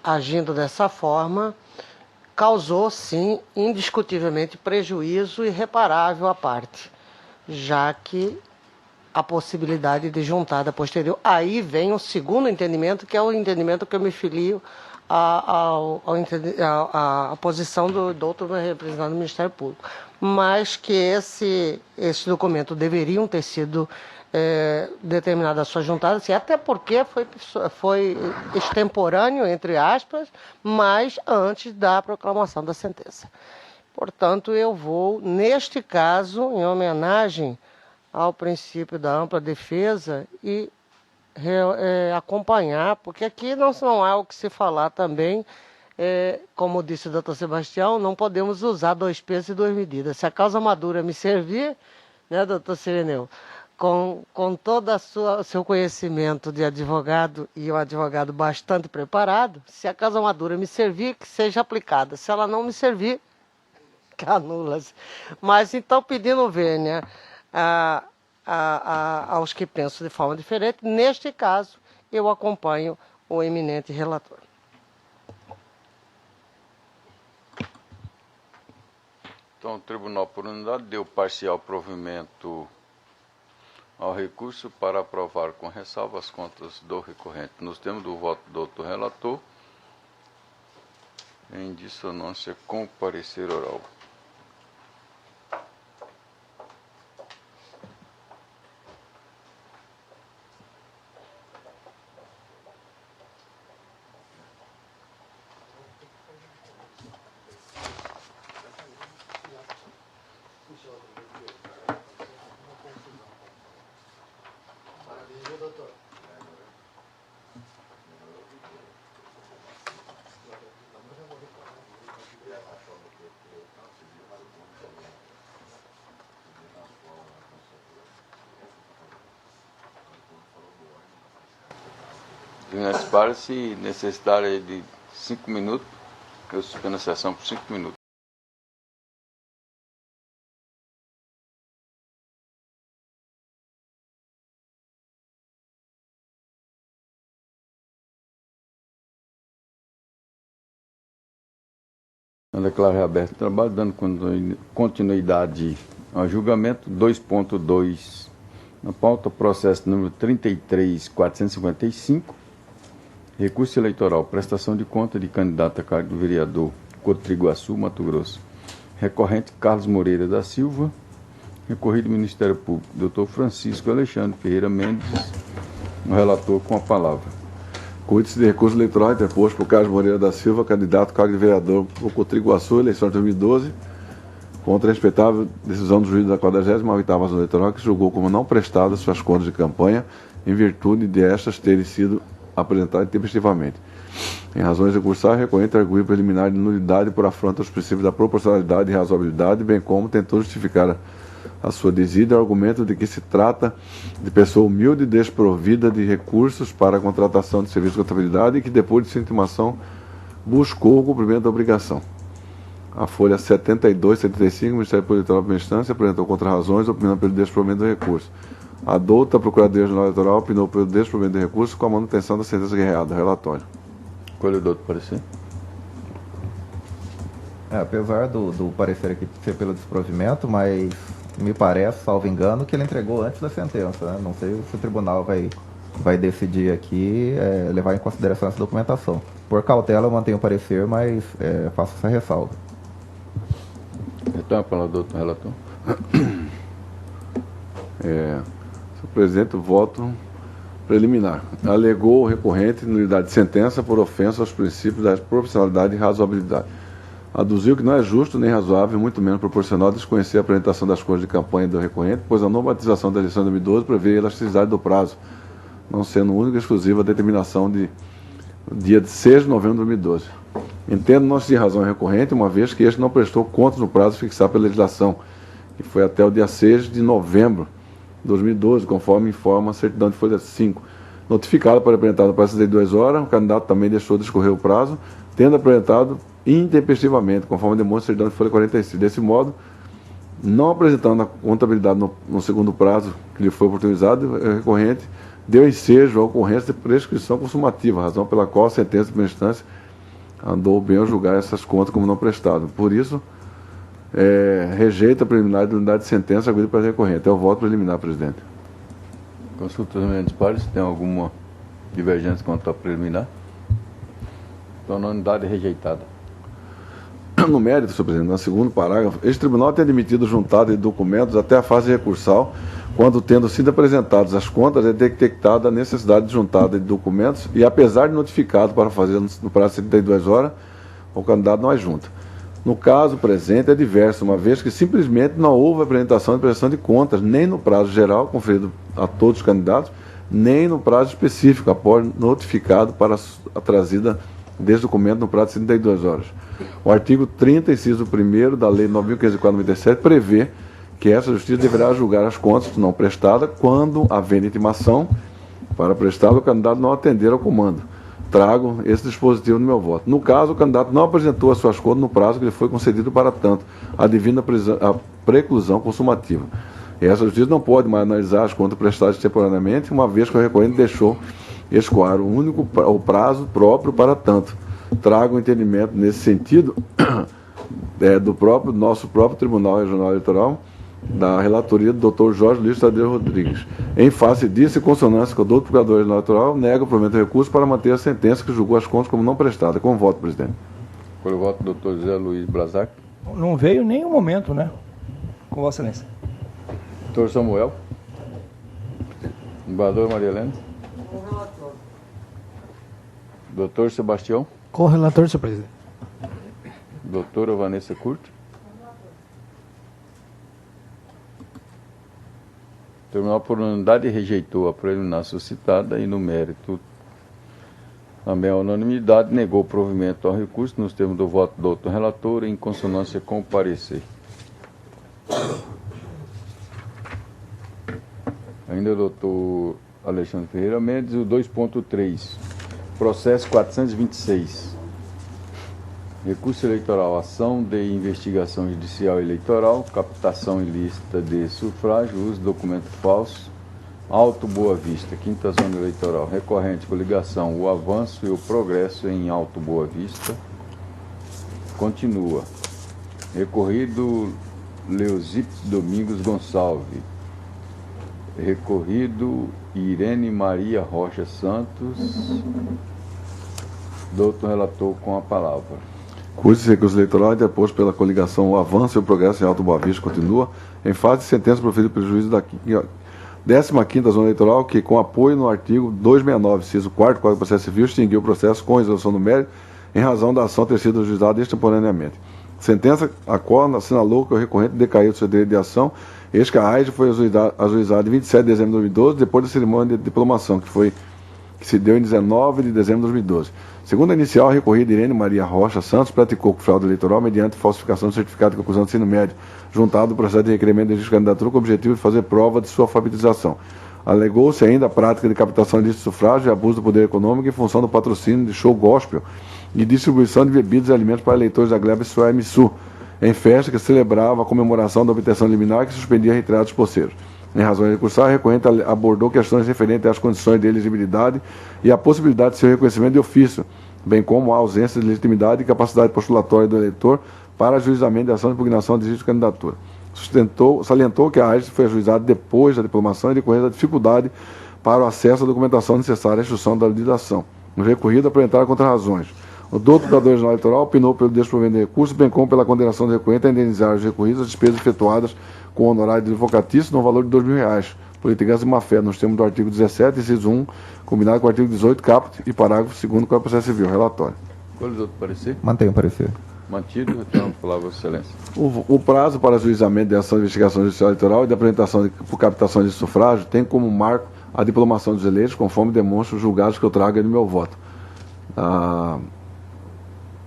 agindo dessa forma, causou, sim, indiscutivelmente prejuízo irreparável à parte, já que a possibilidade de juntada posterior. Aí vem o segundo entendimento, que é o entendimento que eu me filio a posição do outro representante do Ministério Público. Mas que esse documento deveriam ter sido determinada a sua juntada, assim, até porque foi extemporâneo, entre aspas, mas antes da proclamação da sentença. Portanto, eu vou, neste caso, em homenagem ao princípio da ampla defesa e acompanhar, porque aqui não há o que se falar também, como disse o doutor Sebastião, não podemos usar 2 pesos e 2 medidas. Se a causa madura me servir, né, doutor Sireneu, com todo o seu conhecimento de advogado e um advogado bastante preparado, se a causa madura me servir, que seja aplicada. Se ela não me servir, que anula-se. Mas então, pedindo vênia aos que pensam de forma diferente, neste caso, eu acompanho o eminente relator. Então, o Tribunal, por unanimidade, deu parcial provimento ao recurso para aprovar com ressalva as contas do recorrente. Nos termos do voto do doutor relator, em dissonância com o parecer oral. Para se necessitar de 5 minutos, eu suspendo a sessão por 5 minutos. Eu declaro reaberto o trabalho, dando continuidade ao julgamento. 2.2 na pauta, processo número 33.455. Recurso eleitoral, prestação de conta de candidato a cargo do vereador Cotriguaçu, Mato Grosso. Recorrente Carlos Moreira da Silva. Recorrido Ministério Público, Dr. Francisco Alexandre Ferreira Mendes, o relator com a palavra. Cuide-se de recurso eleitoral interposto por Carlos Moreira da Silva, candidato a cargo de vereador por Cotriguaçu, eleição de 2012, contra a respeitável decisão do juiz da 48ª Zona Eleitoral, que julgou como não prestadas suas contas de campanha, em virtude de estas terem sido apresentado intempestivamente. Em razões recursais, recorrente arguiu preliminar de nulidade por afronta aos princípios da proporcionalidade e razoabilidade, bem como tentou justificar a sua desídia, argumento de que se trata de pessoa humilde e desprovida de recursos para a contratação de serviço de contabilidade e que, depois de sua intimação, buscou o cumprimento da obrigação. A folha 72/75, o Ministério Público Eleitoral, primeira instância, apresentou contra-razões, opinando pelo desprovimento do recurso. A douta Procuradoria-Geral Eleitoral opinou pelo desprovimento de recurso com a manutenção da sentença guerreada. Relatório. Colhedor do parecer. Apesar do parecer aqui ser pelo desprovimento, mas me parece, salvo engano, que ele entregou antes da sentença, né? Não sei se o tribunal vai decidir aqui levar em consideração essa documentação. Por cautela eu mantenho o parecer, mas faço essa ressalva. Então, a palavra do doutor relator. Senhor presidente, voto preliminar. Alegou o recorrente nulidade de sentença por ofensa aos princípios da proporcionalidade e razoabilidade. Aduziu que não é justo nem razoável, muito menos proporcional, desconhecer a apresentação das contas de campanha do recorrente, pois a normatização da eleição de 2012 prevê a elasticidade do prazo, não sendo única e exclusiva a determinação de dia de 6 de novembro de 2012. Entendo não ser razão recorrente, uma vez que este não prestou contas no prazo fixado pela legislação, que foi até o dia 6 de novembro de 2012, conforme informa a certidão de folha 5. Notificado para apresentar no prazo de 62 horas, o candidato também deixou de escorrer o prazo, tendo apresentado intempestivamente, conforme demonstra a certidão de folha 45. Desse modo, não apresentando a contabilidade no segundo prazo que lhe foi oportunizado, o recorrente deu ensejo à ocorrência de prescrição consumativa, razão pela qual a sentença de primeira instância andou bem a julgar essas contas como não prestado. Por isso, rejeita a preliminar de unidade de sentença arguida para a recorrente. É o voto preliminar, presidente. Consulta os membros pares, se tem alguma divergência quanto à preliminar? Então, na unidade rejeitada. No mérito, senhor presidente, no segundo parágrafo, este tribunal tem admitido juntada de documentos até a fase recursal, quando, tendo sido apresentadas as contas, é detectada a necessidade de juntada de documentos e, apesar de notificado para fazer no prazo de 72 horas, o candidato não ajunta. No caso presente, é diverso, uma vez que simplesmente não houve apresentação de prestação de contas, nem no prazo geral conferido a todos os candidatos, nem no prazo específico, após notificado para a trazida desse documento no prazo de 72 horas. O artigo 30, inciso 1º da Lei 9.504/97 prevê que essa justiça deverá julgar as contas não prestadas quando, havendo intimação para prestá-la, o candidato não atender ao comando. Trago esse dispositivo no meu voto. No caso, o candidato não apresentou as suas contas no prazo que lhe foi concedido para tanto, advindo a preclusão consumativa. E essa justiça não pode mais analisar as contas prestadas temporariamente, uma vez que o recorrente deixou escoar o prazo próprio para tanto. Trago o entendimento nesse sentido do nosso próprio Tribunal Regional Eleitoral, da relatoria do Dr. Jorge Luiz Tadeu Rodrigues. Em face disso, em consonância com o doutor Procurador Eleitoral, nega o provimento de recurso para manter a sentença que julgou as contas como não prestada. Com o voto, presidente. Pelo voto do Dr. José Luiz Brazac. Não veio nenhum momento, né? Com Vossa Excelência. Dr. Samuel. Embaixador Maria Helena. Dr. Sebastião. Com o relator, senhor presidente. Doutora Vanessa Curto. O Tribunal por unanimidade rejeitou a preliminar suscitada e no mérito também a unanimidade negou o provimento ao recurso nos termos do voto do doutor relator em consonância com o parecer. Ainda o doutor Alexandre Ferreira Mendes, o 2.3, processo 426. Recurso eleitoral, ação de investigação judicial eleitoral, captação ilícita de sufrágio, uso de documento falso, Alto Boa Vista, quinta zona eleitoral, recorrente, coligação, o avanço e o progresso em Alto Boa Vista. Continua. Recorrido Leozipes Domingos Gonçalves. Recorrido Irene Maria Rocha Santos. Doutor relator com a palavra. Cujo recurso eleitoral interposto pela coligação O Avanço e o Progresso em Alto Boa Vista continua em fase de sentença proferida pelo juiz da 15ª Zona Eleitoral, que, com apoio no artigo 269, inciso 4º do Código de Processo Civil, extinguiu o processo com resolução do mérito em razão da ação ter sido ajuizada extemporaneamente. Sentença a qual assinalou que o recorrente decaiu do seu direito de ação, eis que a AIJ foi ajuizada em 27 de dezembro de 2012, depois da cerimônia de diplomação, que se deu em 19 de dezembro de 2012. Segundo a inicial, a recorrida Irene Maria Rocha Santos praticou fraude eleitoral mediante falsificação do certificado de conclusão do ensino médio, juntado ao processo de requerimento de registro de candidatura com o objetivo de fazer prova de sua alfabetização. Alegou-se ainda a prática de captação ilícita de sufrágio e abuso do poder econômico em função do patrocínio de show gospel e distribuição de bebidas e alimentos para eleitores da gleba Sué-Missu, em festa que celebrava a comemoração da obtenção liminar que suspendia a retirada dos poceiros. Em razão de recursar, a recorrente abordou questões referentes às condições de elegibilidade e à possibilidade de seu reconhecimento de ofício, bem como a ausência de legitimidade e capacidade postulatória do eleitor para ajuizamento de ação de impugnação de registro de candidatura. Salientou que a AIJ foi ajuizada depois da diplomação e decorrente da dificuldade para o acesso à documentação necessária à instrução da liquidação. No recorrido, apresentaram contrarrazões. O doutor Procurador Regional Eleitoral opinou pelo desprovimento de recursos, bem como pela condenação do recorrente a indenizar os recorridos as despesas efetuadas com honorário de advocatício no valor de R$2.000, por litigância de má-fé, nos termos do artigo 17, inciso 1, combinado com o artigo 18, caput e parágrafo 2º do Código de Processo Civil. Relatório. Qual é o outro parecer? Mantenho o parecer. Mantido, então, falar, Vossa Excelência. O prazo para ajuizamento de ação de investigação judicial eleitoral e de apresentação por captação de sufrágio tem como marco a diplomação dos eleitos, conforme demonstra os julgados que eu trago no meu voto. A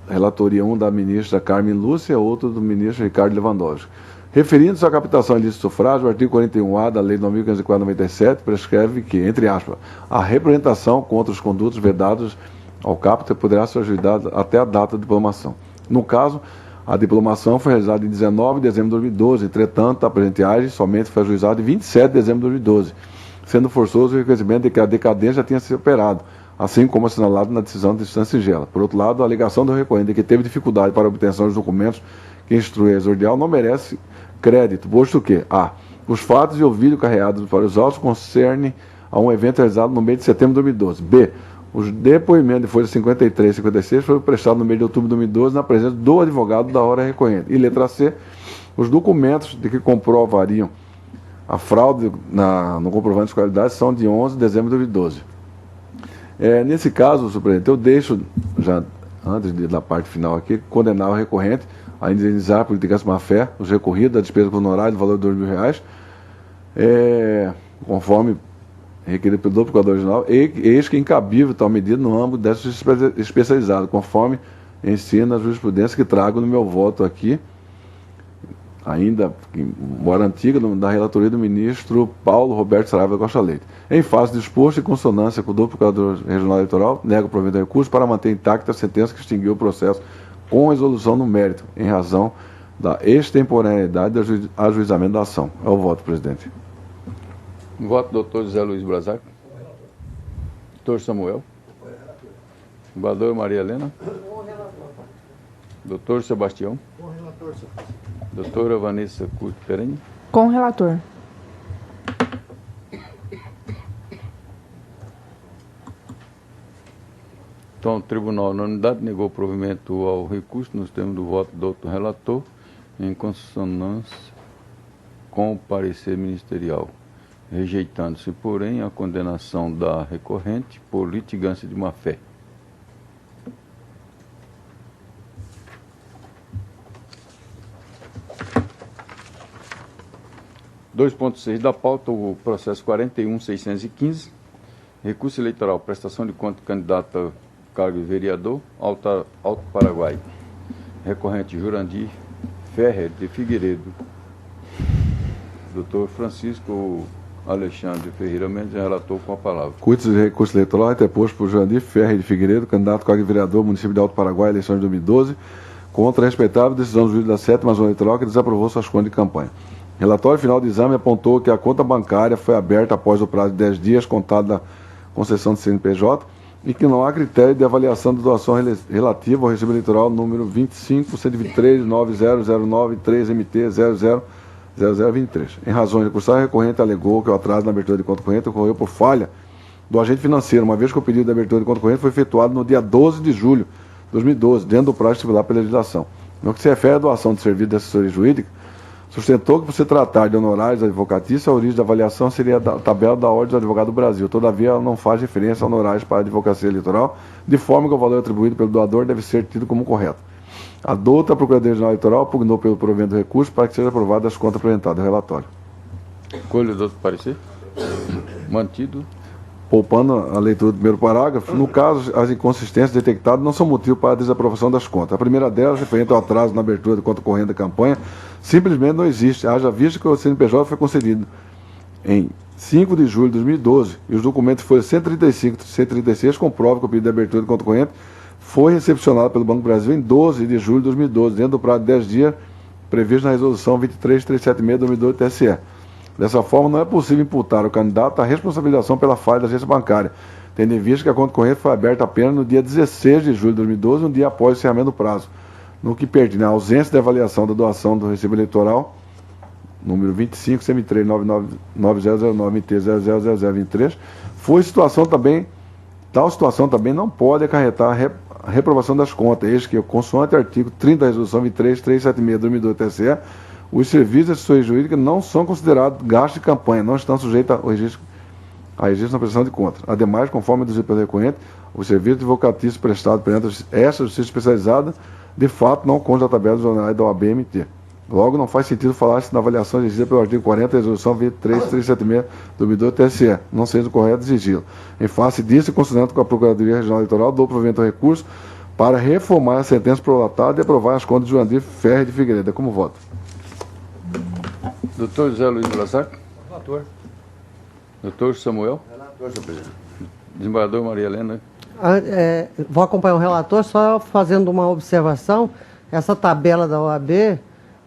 relatoria 1 da ministra Carmen Lúcia, outro do ministro Ricardo Lewandowski. Referindo-se à captação ilícita de sufrágio, o artigo 41A da Lei 9.504/97 prescreve que, entre aspas, a representação contra os condutos vedados ao capta poderá ser ajuizada até a data da diplomação. No caso, a diplomação foi realizada em 19 de dezembro de 2012, entretanto, a presente AIJ somente foi ajuizada em 27 de dezembro de 2012, sendo forçoso o reconhecimento de que a decadência já tinha sido operado, assim como assinalado na decisão de instância singela. Por outro lado, a alegação do recorrente de que teve dificuldade para a obtenção dos documentos que instrui a exordial não merece crédito, posto que a. Os fatos e o vídeo carreado para os autos concerne a um evento realizado no mês de setembro de 2012. B. Os depoimentos de folhas 53 e 56 foram prestados no mês de outubro de 2012 na presença do advogado da hora recorrente. E letra C. Os documentos de que comprovariam a fraude no comprovante de escolaridade são de 11 de dezembro de 2012. Nesse caso, senhor presidente, eu deixo, já antes da parte final aqui, condenar o recorrente a indenizar por litigância de má-fé os recorridos, a despesa por honorário do valor de R$2.000, conforme requerido pelo Procurador-Geral, eis que é incabível tal medida no âmbito dessa justiça especializada, conforme ensina a jurisprudência que trago no meu voto aqui, ainda, embora antiga, da relatoria do ministro Paulo Roberto Saraiva da Costa Leite. Em face do exposto, em consonância com o do Procurador Regional Eleitoral, nega o provimento de recurso para manter intacta a sentença que extinguiu o processo com resolução no mérito, em razão da extemporaneidade do ajuizamento da ação. É o voto, presidente. Voto do doutor José Luiz Brazac. Doutor Samuel. Embaixador Maria Helena. Doutor Sebastião. Doutora Vanessa Curto Perene. Com o relator. Então, o tribunal, na unanimidade, negou provimento ao recurso nos termos do voto do outro relator, em consonância com o parecer ministerial, rejeitando-se, porém, a condenação da recorrente por litigância de má-fé. Dois ponto 6 da pauta, o processo 41.615, recurso eleitoral, prestação de conta de candidato a cargo de vereador, Alto Paraguai. Recorrente Jurandir Ferrer de Figueiredo. Dr. Francisco Alexandre Ferreira Mendes, relator, com a palavra. Cuide-se de recurso eleitoral interposto por Jurandir Ferrer de Figueiredo, candidato a cargo de vereador, município de Alto Paraguai, eleições de 2012, contra a respeitável decisão do juiz da 7ª Zona Eleitoral que desaprovou suas contas de campanha. Relatório final do exame apontou que a conta bancária foi aberta após o prazo de 10 dias contado da concessão de CNPJ e que não há critério de avaliação da doação relativa ao recibo eleitoral número 25.123.90093MT000023. Em razão de recursar, a recorrente alegou que o atraso na abertura de conta corrente ocorreu por falha do agente financeiro, uma vez que o pedido de abertura de conta corrente foi efetuado no dia 12 de julho de 2012, dentro do prazo estipulado pela legislação. No que se refere à doação de serviço de assessoria jurídica, sustentou que, por se tratar de honorários advocatícios, a origem da avaliação seria a tabela da Ordem dos Advogados do Brasil. Todavia, ela não faz referência a honorários para a advocacia eleitoral, de forma que o valor atribuído pelo doador deve ser tido como correto. A douta Procuradoria Regional Eleitoral pugnou pelo provimento do recurso para que seja aprovada as contas apresentadas no relatório. Colhe do outro parecer. Mantido. Poupando a leitura do primeiro parágrafo, no caso, as inconsistências detectadas não são motivo para a desaprovação das contas. A primeira delas, referente ao atraso na abertura de conta corrente da campanha, simplesmente não existe, haja visto que o CNPJ foi concedido em 5 de julho de 2012 e os documentos foram 135 e 136 comprovam que o pedido de abertura de conta corrente foi recepcionado pelo Banco do Brasil em 12 de julho de 2012, dentro do prazo de 10 dias previsto na resolução 23376 de 2012 do TSE. Dessa forma, não é possível imputar ao candidato a responsabilização pela falha da agência bancária, tendo em vista que a conta corrente foi aberta apenas no dia 16 de julho de 2012, um dia após o encerramento do prazo, no que pertine à ausência de avaliação da doação do recibo eleitoral, número 25, CM3-9009-MT000023, tal situação também não pode acarretar a reprovação das contas, eis que, consoante o artigo 30 da resolução 23376 de 2012 do TSE, os serviços de assessoria jurídica não são considerados gastos de campanha, não estão sujeitos ao registro na prestação de contas. Ademais, conforme deduzido pelo recorrente, os serviços advocatícios prestados perante esta justiça especializada, de fato, não constam da tabela dos honorários da OAB-MT. Logo, não faz sentido falar-se na avaliação exigida pelo artigo 40 da resolução 23376 do 2012 do TSE, não sendo correto exigi-lo. Em face disso, e considerando com a Procuradoria Regional Eleitoral, dou provimento ao recurso para reformar a sentença prolatada e aprovar as contas de Jurandir Ferrer de Figueiredo. Como voto? Doutor José Luiz Blasac. Relator. Doutor Samuel. Relator, senhor presidente. Desembargador Maria Helena. Vou acompanhar o relator, só fazendo uma observação. Essa tabela da OAB,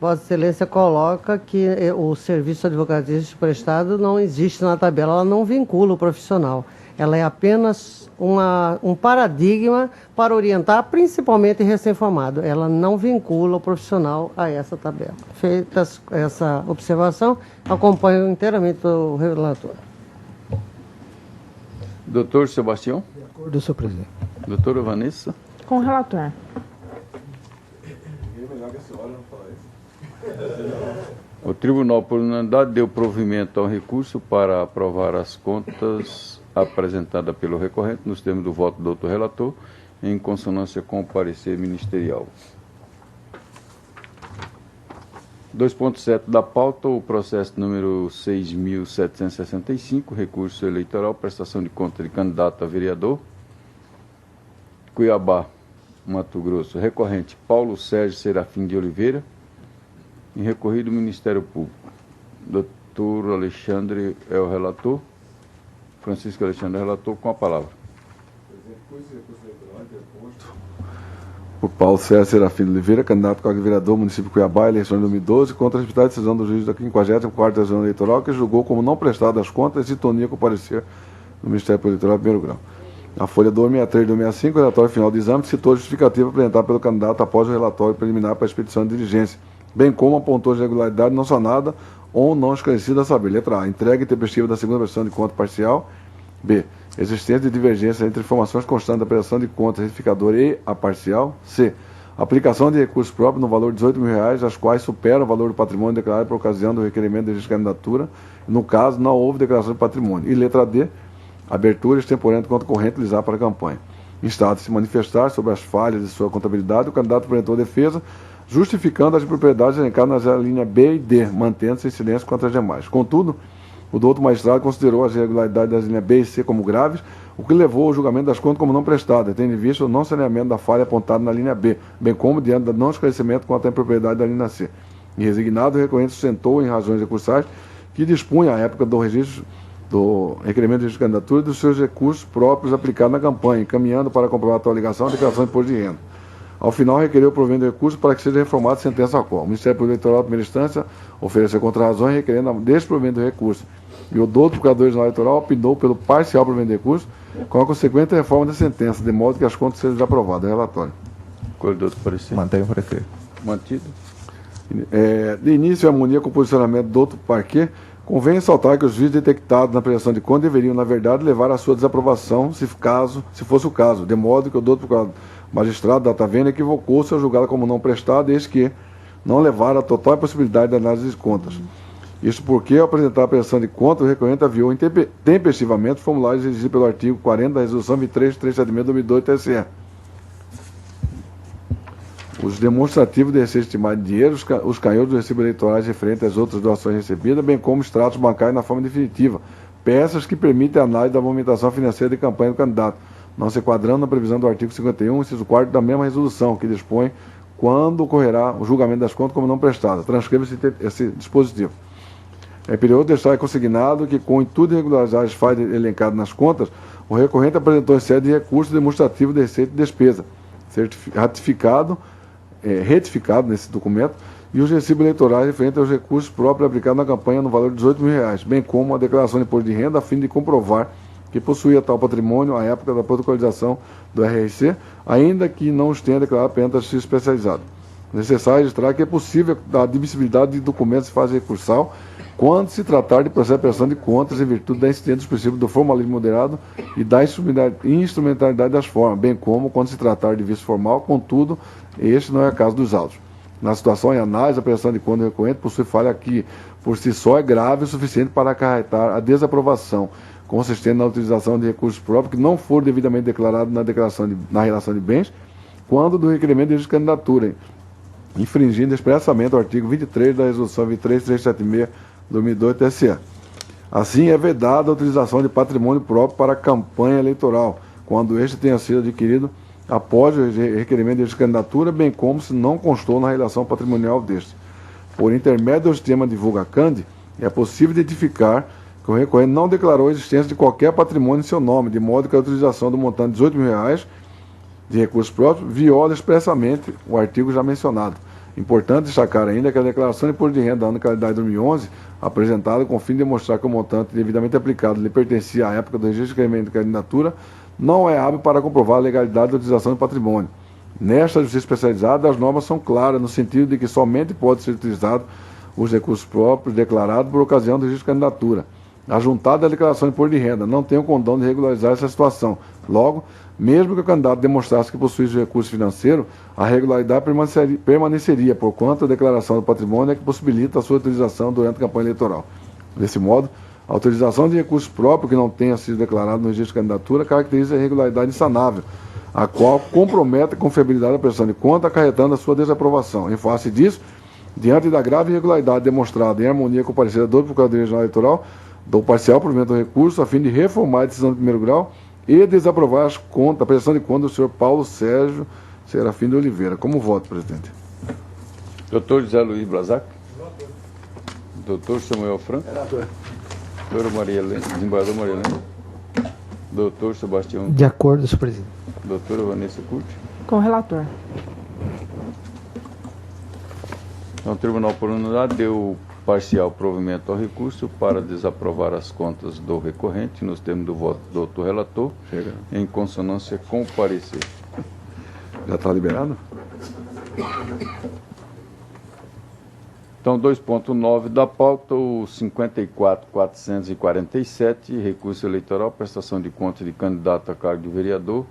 Vossa Excelência coloca que o serviço advocatício prestado não existe na tabela, ela não vincula o profissional. Ela é apenas um paradigma para orientar, principalmente recém-formado. Ela não vincula o profissional a essa tabela. Feita essa observação, acompanho inteiramente o relator. Doutor Sebastião. De acordo, senhor presidente. Doutora Vanessa. Com o relator. O tribunal, por unanimidade, deu provimento ao recurso para aprovar as contas apresentadas pelo recorrente nos termos do voto do outro relator, em consonância com o parecer ministerial. 2.7 da pauta, o processo número 6.765, recurso eleitoral, prestação de conta de candidato a vereador, Cuiabá, Mato Grosso, recorrente Paulo Sérgio Serafim de Oliveira, em recorrido do Ministério Público. Doutor Alexandre é o relator, Francisco Alexandre é o relator, com a palavra. Por Paulo Sérgio Serafim de Oliveira, candidato a vereador, município de Cuiabá, eleições de 2012, contra a respeitada decisão do juiz da 54ª Zona Eleitoral, que julgou como não prestadas as contas em sintonia com o parecer do Ministério Eleitoral de primeiro grau. A folha 263 de 265, o relatório final do exame, citou a justificativa apresentada pelo candidato após o relatório preliminar para a expedição de diligência, bem como apontou de irregularidade não sanada ou não esclarecida a saber. Letra A. Entrega intempestiva da segunda versão de conta parcial. B. Existência de divergência entre informações constantes da prestação de contas retificadora e a parcial. C. Aplicação de recursos próprios no valor de R$ 18.000, as quais superam o valor do patrimônio declarado por ocasião do requerimento de registro de candidatura. No caso, não houve declaração de patrimônio. E letra D. Abertura extemporânea de conta corrente utilizada para a campanha. Instado a se manifestar sobre as falhas de sua contabilidade, o candidato apresentou defesa, justificando as impropriedades elencadas na linha B e D, mantendo-se em silêncio quanto às demais. Contudo, o doutor magistrado considerou as irregularidades das linhas B e C como graves, o que levou ao julgamento das contas como não prestadas, tendo em vista o não saneamento da falha apontada na linha B, bem como diante do não esclarecimento quanto à impropriedade da linha C. E resignado, o recorrente sustentou em razões recursais que dispunha, à época do registro do requerimento de candidatura, dos seus recursos próprios aplicados na campanha, encaminhando para comprovar a tua alegação a declaração de imposto de renda. Ao final, requereu o provimento de recursos para que seja reformada a sentença a qual o Ministério Público Eleitoral, de primeira instância, ofereceu contra-razões requerendo a desprovimento do recurso. E o doutor Procurador-Geral Eleitoral opinou pelo parcial provimento de recurso com a consequente reforma da sentença, de modo que as contas sejam aprovadas. Relatório. Acordo do parecer. Mantenho o parecer. Mantido. De início, a harmonia com o posicionamento do outro parquê, convém ressaltar que os vícios detectados na prestação de contas deveriam, na verdade, levar à sua desaprovação, se fosse o caso, de modo que o doutor magistrado da Tavena equivocou-se ao julgá-la como não prestada, desde que não levar a total impossibilidade da análise de contas. Isso porque, ao apresentar a prestação de contas, o recorrente aviou tempestivamente o formulário exigido pelo artigo 40 da Resolução 23.376/2002 TSE. Os demonstrativos de receita estimada de dinheiro, os canhões dos recibos eleitorais referentes às outras doações recebidas, bem como extratos bancários na forma definitiva, peças que permitem a análise da movimentação financeira de campanha do candidato, não se enquadrando na previsão do artigo 51, inciso 4 da mesma resolução, que dispõe quando ocorrerá o julgamento das contas como não prestada. Transcreva esse dispositivo. É perigoso deixar consignado que, com o intuito de regularizar as falhas elencadas nas contas, o recorrente apresentou em sede de recurso demonstrativo de receita e despesa, retificado nesse documento, e os recibos eleitorais referentes aos recursos próprios aplicados na campanha no valor de R$ 18.000, bem como a declaração de imposto de renda, a fim de comprovar que possuía tal patrimônio à época da protocolização do RRC, ainda que não os tenha declarado perante a justiça especializada. Necessário registrar que é possível a admissibilidade de documentos de fase recursal quando se tratar de processo de prestação de contas em virtude da incidência dos princípios do formalismo moderado e da instrumentalidade das formas, bem como quando se tratar de vício formal, contudo, este não é o caso dos autos. Na situação em análise, a prestação de contas do recorrente possui falha que, por si só, é grave o suficiente para acarretar a desaprovação, consistente na utilização de recursos próprios que não foram devidamente declarados na relação de bens, quando do requerimento de candidatura, infringindo expressamente o artigo 23 da Resolução 23.376/2002 TSE. Assim, é vedada a utilização de patrimônio próprio para a campanha eleitoral, quando este tenha sido adquirido após o requerimento de candidatura, bem como se não constou na relação patrimonial deste. Por intermédio do sistema Divulgacandi, é possível identificar que o recorrente não declarou a existência de qualquer patrimônio em seu nome, de modo que a utilização do montante de R$ 18.000 de recursos próprios viola expressamente o artigo já mencionado. Importante destacar ainda que a declaração de imposto de renda da ano de calendário de 2011, apresentada com o fim de demonstrar que o montante devidamente aplicado lhe pertencia à época do registro de requerimento de candidatura, não é hábil para comprovar a legalidade da utilização do patrimônio. Nesta justiça especializada, as normas são claras no sentido de que somente pode ser utilizado os recursos próprios declarados por ocasião do registro de candidatura. Ajuntado à declaração de imposto de renda, não tem o condão de regularizar essa situação. Logo, mesmo que o candidato demonstrasse que possui os recursos financeiros, a regularidade permaneceria, porquanto a declaração do patrimônio é que possibilita a sua utilização durante a campanha eleitoral. Desse modo, a utilização de recursos próprios que não tenha sido declarado no registro de candidatura caracteriza a irregularidade insanável, a qual compromete a confiabilidade da prestação de conta, acarretando a sua desaprovação. Em face disso, diante da grave irregularidade demonstrada em harmonia com o parecer do Procurador-Geral Eleitoral, do parcial provimento do recurso, a fim de reformar a decisão de primeiro grau e desaprovar as contas, a prestação de contas do senhor Paulo Sérgio Serafim de Oliveira. Como voto, presidente? Doutor José Luiz Blazac. Doutor Samuel Franco. Doutora Maria Helena, desembargador Maria Helena. Doutor Sebastião. De acordo, senhor presidente. Doutora Vanessa Curti. Com o relator. Então, o Tribunal por unanimidade deu parcial provimento ao recurso para desaprovar as contas do recorrente, nos termos do voto do doutor relator, em consonância com o parecer. Já está liberado? Então, 2.9 da pauta, o 54.447, recurso eleitoral, prestação de contas de candidato a cargo de vereador,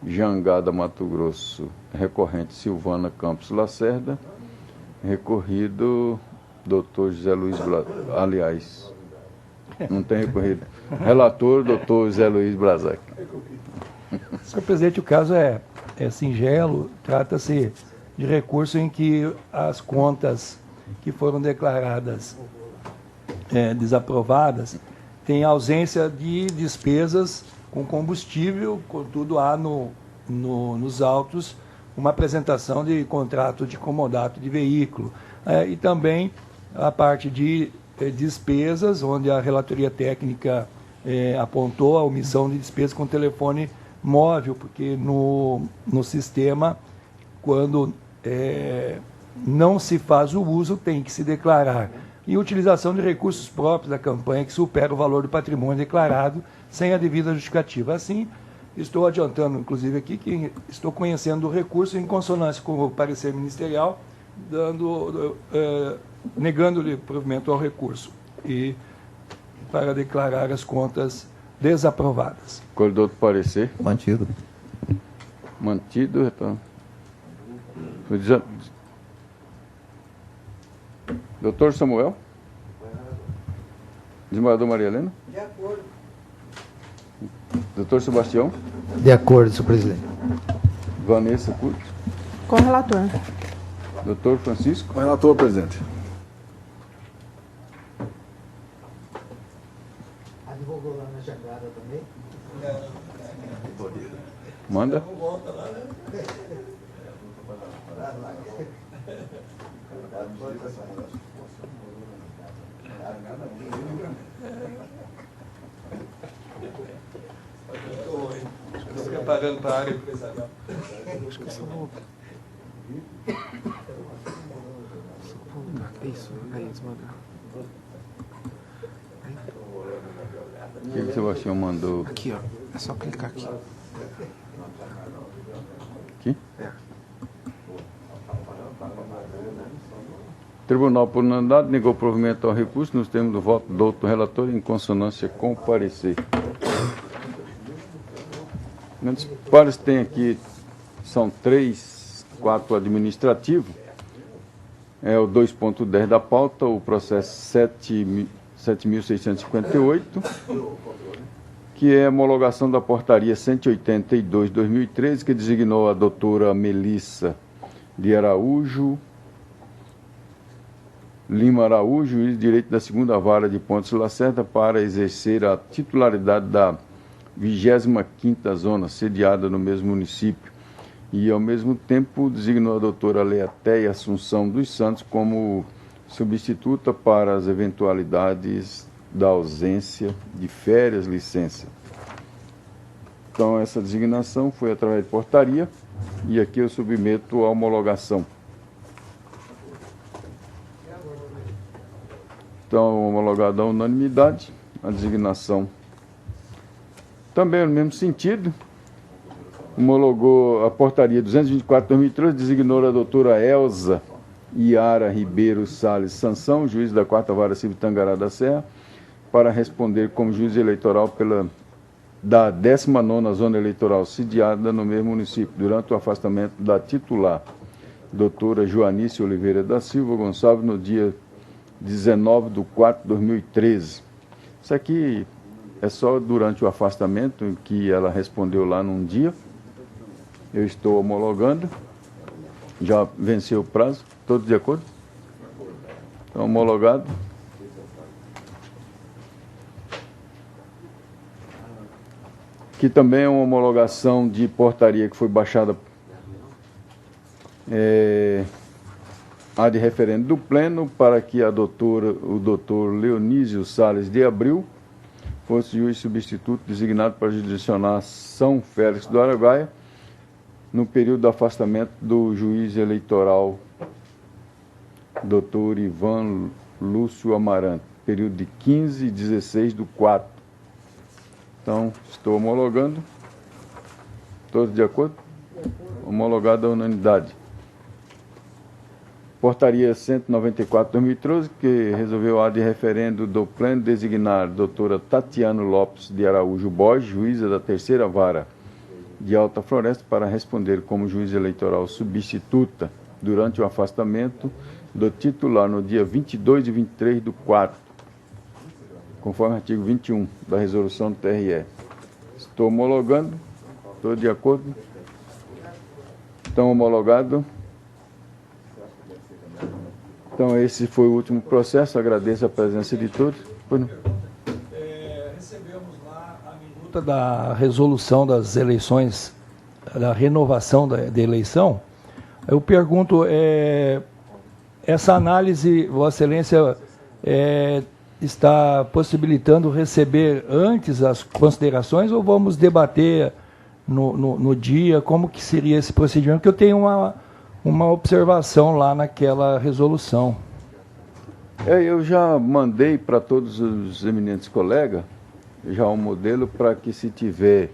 Jangada, Mato Grosso, recorrente Silvana Campos Lacerda, recorrido doutor José Luiz aliás, não tem recorrido, relator doutor José Luiz Brazac. Senhor presidente, o caso é singelo, trata-se de recurso em que as contas que foram declaradas desaprovadas têm ausência de despesas com combustível, contudo há nos autos uma apresentação de contrato de comodato de veículo. E também a parte de despesas, onde a relatoria técnica apontou a omissão de despesas com telefone móvel, porque no sistema, quando não se faz o uso, tem que se declarar. E utilização de recursos próprios da campanha que supera o valor do patrimônio declarado sem a devida justificativa. Assim, estou adiantando, inclusive, aqui, que estou conhecendo o recurso em consonância com o parecer ministerial, negando-lhe provimento ao recurso e para declarar as contas desaprovadas. Corredor do parecer. Mantido. Mantido, então. Doutor Samuel? Desembargador Maria Helena? De acordo. Doutor Sebastião? De acordo, senhor presidente. Vanessa Curto? Com o relator. Doutor Francisco? Com o relator, presidente. Advogou lá na jangada também? Manda. Estou preparando para a área empresarial. Isso, aí, desmandar. O que o Sebastião mandou? Aqui, ó. É só clicar aqui. Aqui? Tribunal, por unanimidade, negou provimento ao recurso nos termos do voto do doutor relator em consonância com o parecer. Os pares tem aqui, são 3, 4 administrativo, é o 2.10 da pauta, o processo 7.658, que é a homologação da portaria 182/2013, que designou a doutora Melissa de Araújo, Lima Araújo, juiz de direito da 2ª Vara de Pontes Lacerda, para exercer a titularidade da 25ª Zona, sediada no mesmo município. E, ao mesmo tempo, designou a doutora Leatéia Assunção dos Santos como substituta para as eventualidades da ausência de férias, licença. Então, essa designação foi através de portaria e aqui eu submeto a homologação. Então, homologada a unanimidade, a designação. Também no mesmo sentido, homologou a portaria 224/2013, designou a doutora Elza Iara Ribeiro Salles Sansão, juiz da 4ª Vara Civil Tangará da Serra, para responder como juiz eleitoral da 19ª Zona Eleitoral sediada no mesmo município, durante o afastamento da titular, doutora Joanice Oliveira da Silva Gonçalves, no dia 19/4/2013. Isso aqui é só durante o afastamento, em que ela respondeu lá num dia. Eu estou homologando. Já venceu o prazo. Todos de acordo? Então, homologado. Que também é uma homologação de portaria que foi baixada a de referendo do Pleno, para que o doutor Leonísio Salles de Abril fosse juiz substituto designado para jurisdicionar São Félix do Araguaia, no período do afastamento do juiz eleitoral doutor Ivan Lúcio Amarante, período de 15 e 16/4. Então, estou homologando. Todos de acordo? Homologado a unanimidade. Portaria 194/2013, que resolveu a de referendo do pleno designar doutora Tatiana Lopes de Araújo Borges, juíza da Terceira Vara de Alta Floresta, para responder como juiz eleitoral substituta durante o afastamento do titular no dia 22 e 23 do 4, conforme o artigo 21 da resolução do TRE. Estou homologando. Estou de acordo? Então, homologado. Então, esse foi o último processo. Agradeço a presença de todos. Recebemos lá a minuta da resolução das eleições, da renovação da eleição. Eu pergunto, essa análise, Vossa Excelência, está possibilitando receber antes as considerações ou vamos debater no dia? Como que seria esse procedimento? Porque eu tenho uma observação lá naquela resolução. Eu já mandei para todos os eminentes colegas já um modelo para que, se tiver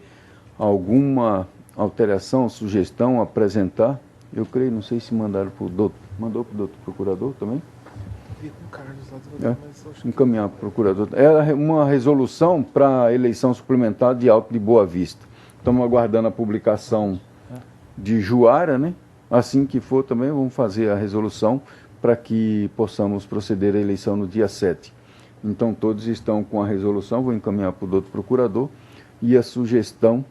alguma alteração, sugestão, apresentar. Eu creio, não sei se mandaram para o doutor. Mandou para o doutor procurador também? Encaminhar para o procurador. Era uma resolução para a eleição suplementar de Alto de Boa Vista. Estamos aguardando a publicação de Juara, né? Assim que for também, vamos fazer a resolução para que possamos proceder à eleição no dia 7. Então, todos estão com a resolução, vou encaminhar para o doutor procurador e a sugestão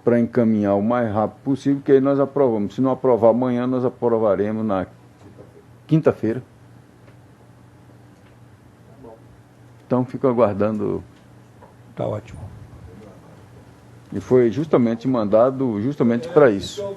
para encaminhar o mais rápido possível, que aí nós aprovamos. Se não aprovar amanhã, nós aprovaremos na quinta-feira. Então, fico aguardando. Está ótimo. E foi justamente mandado justamente para isso.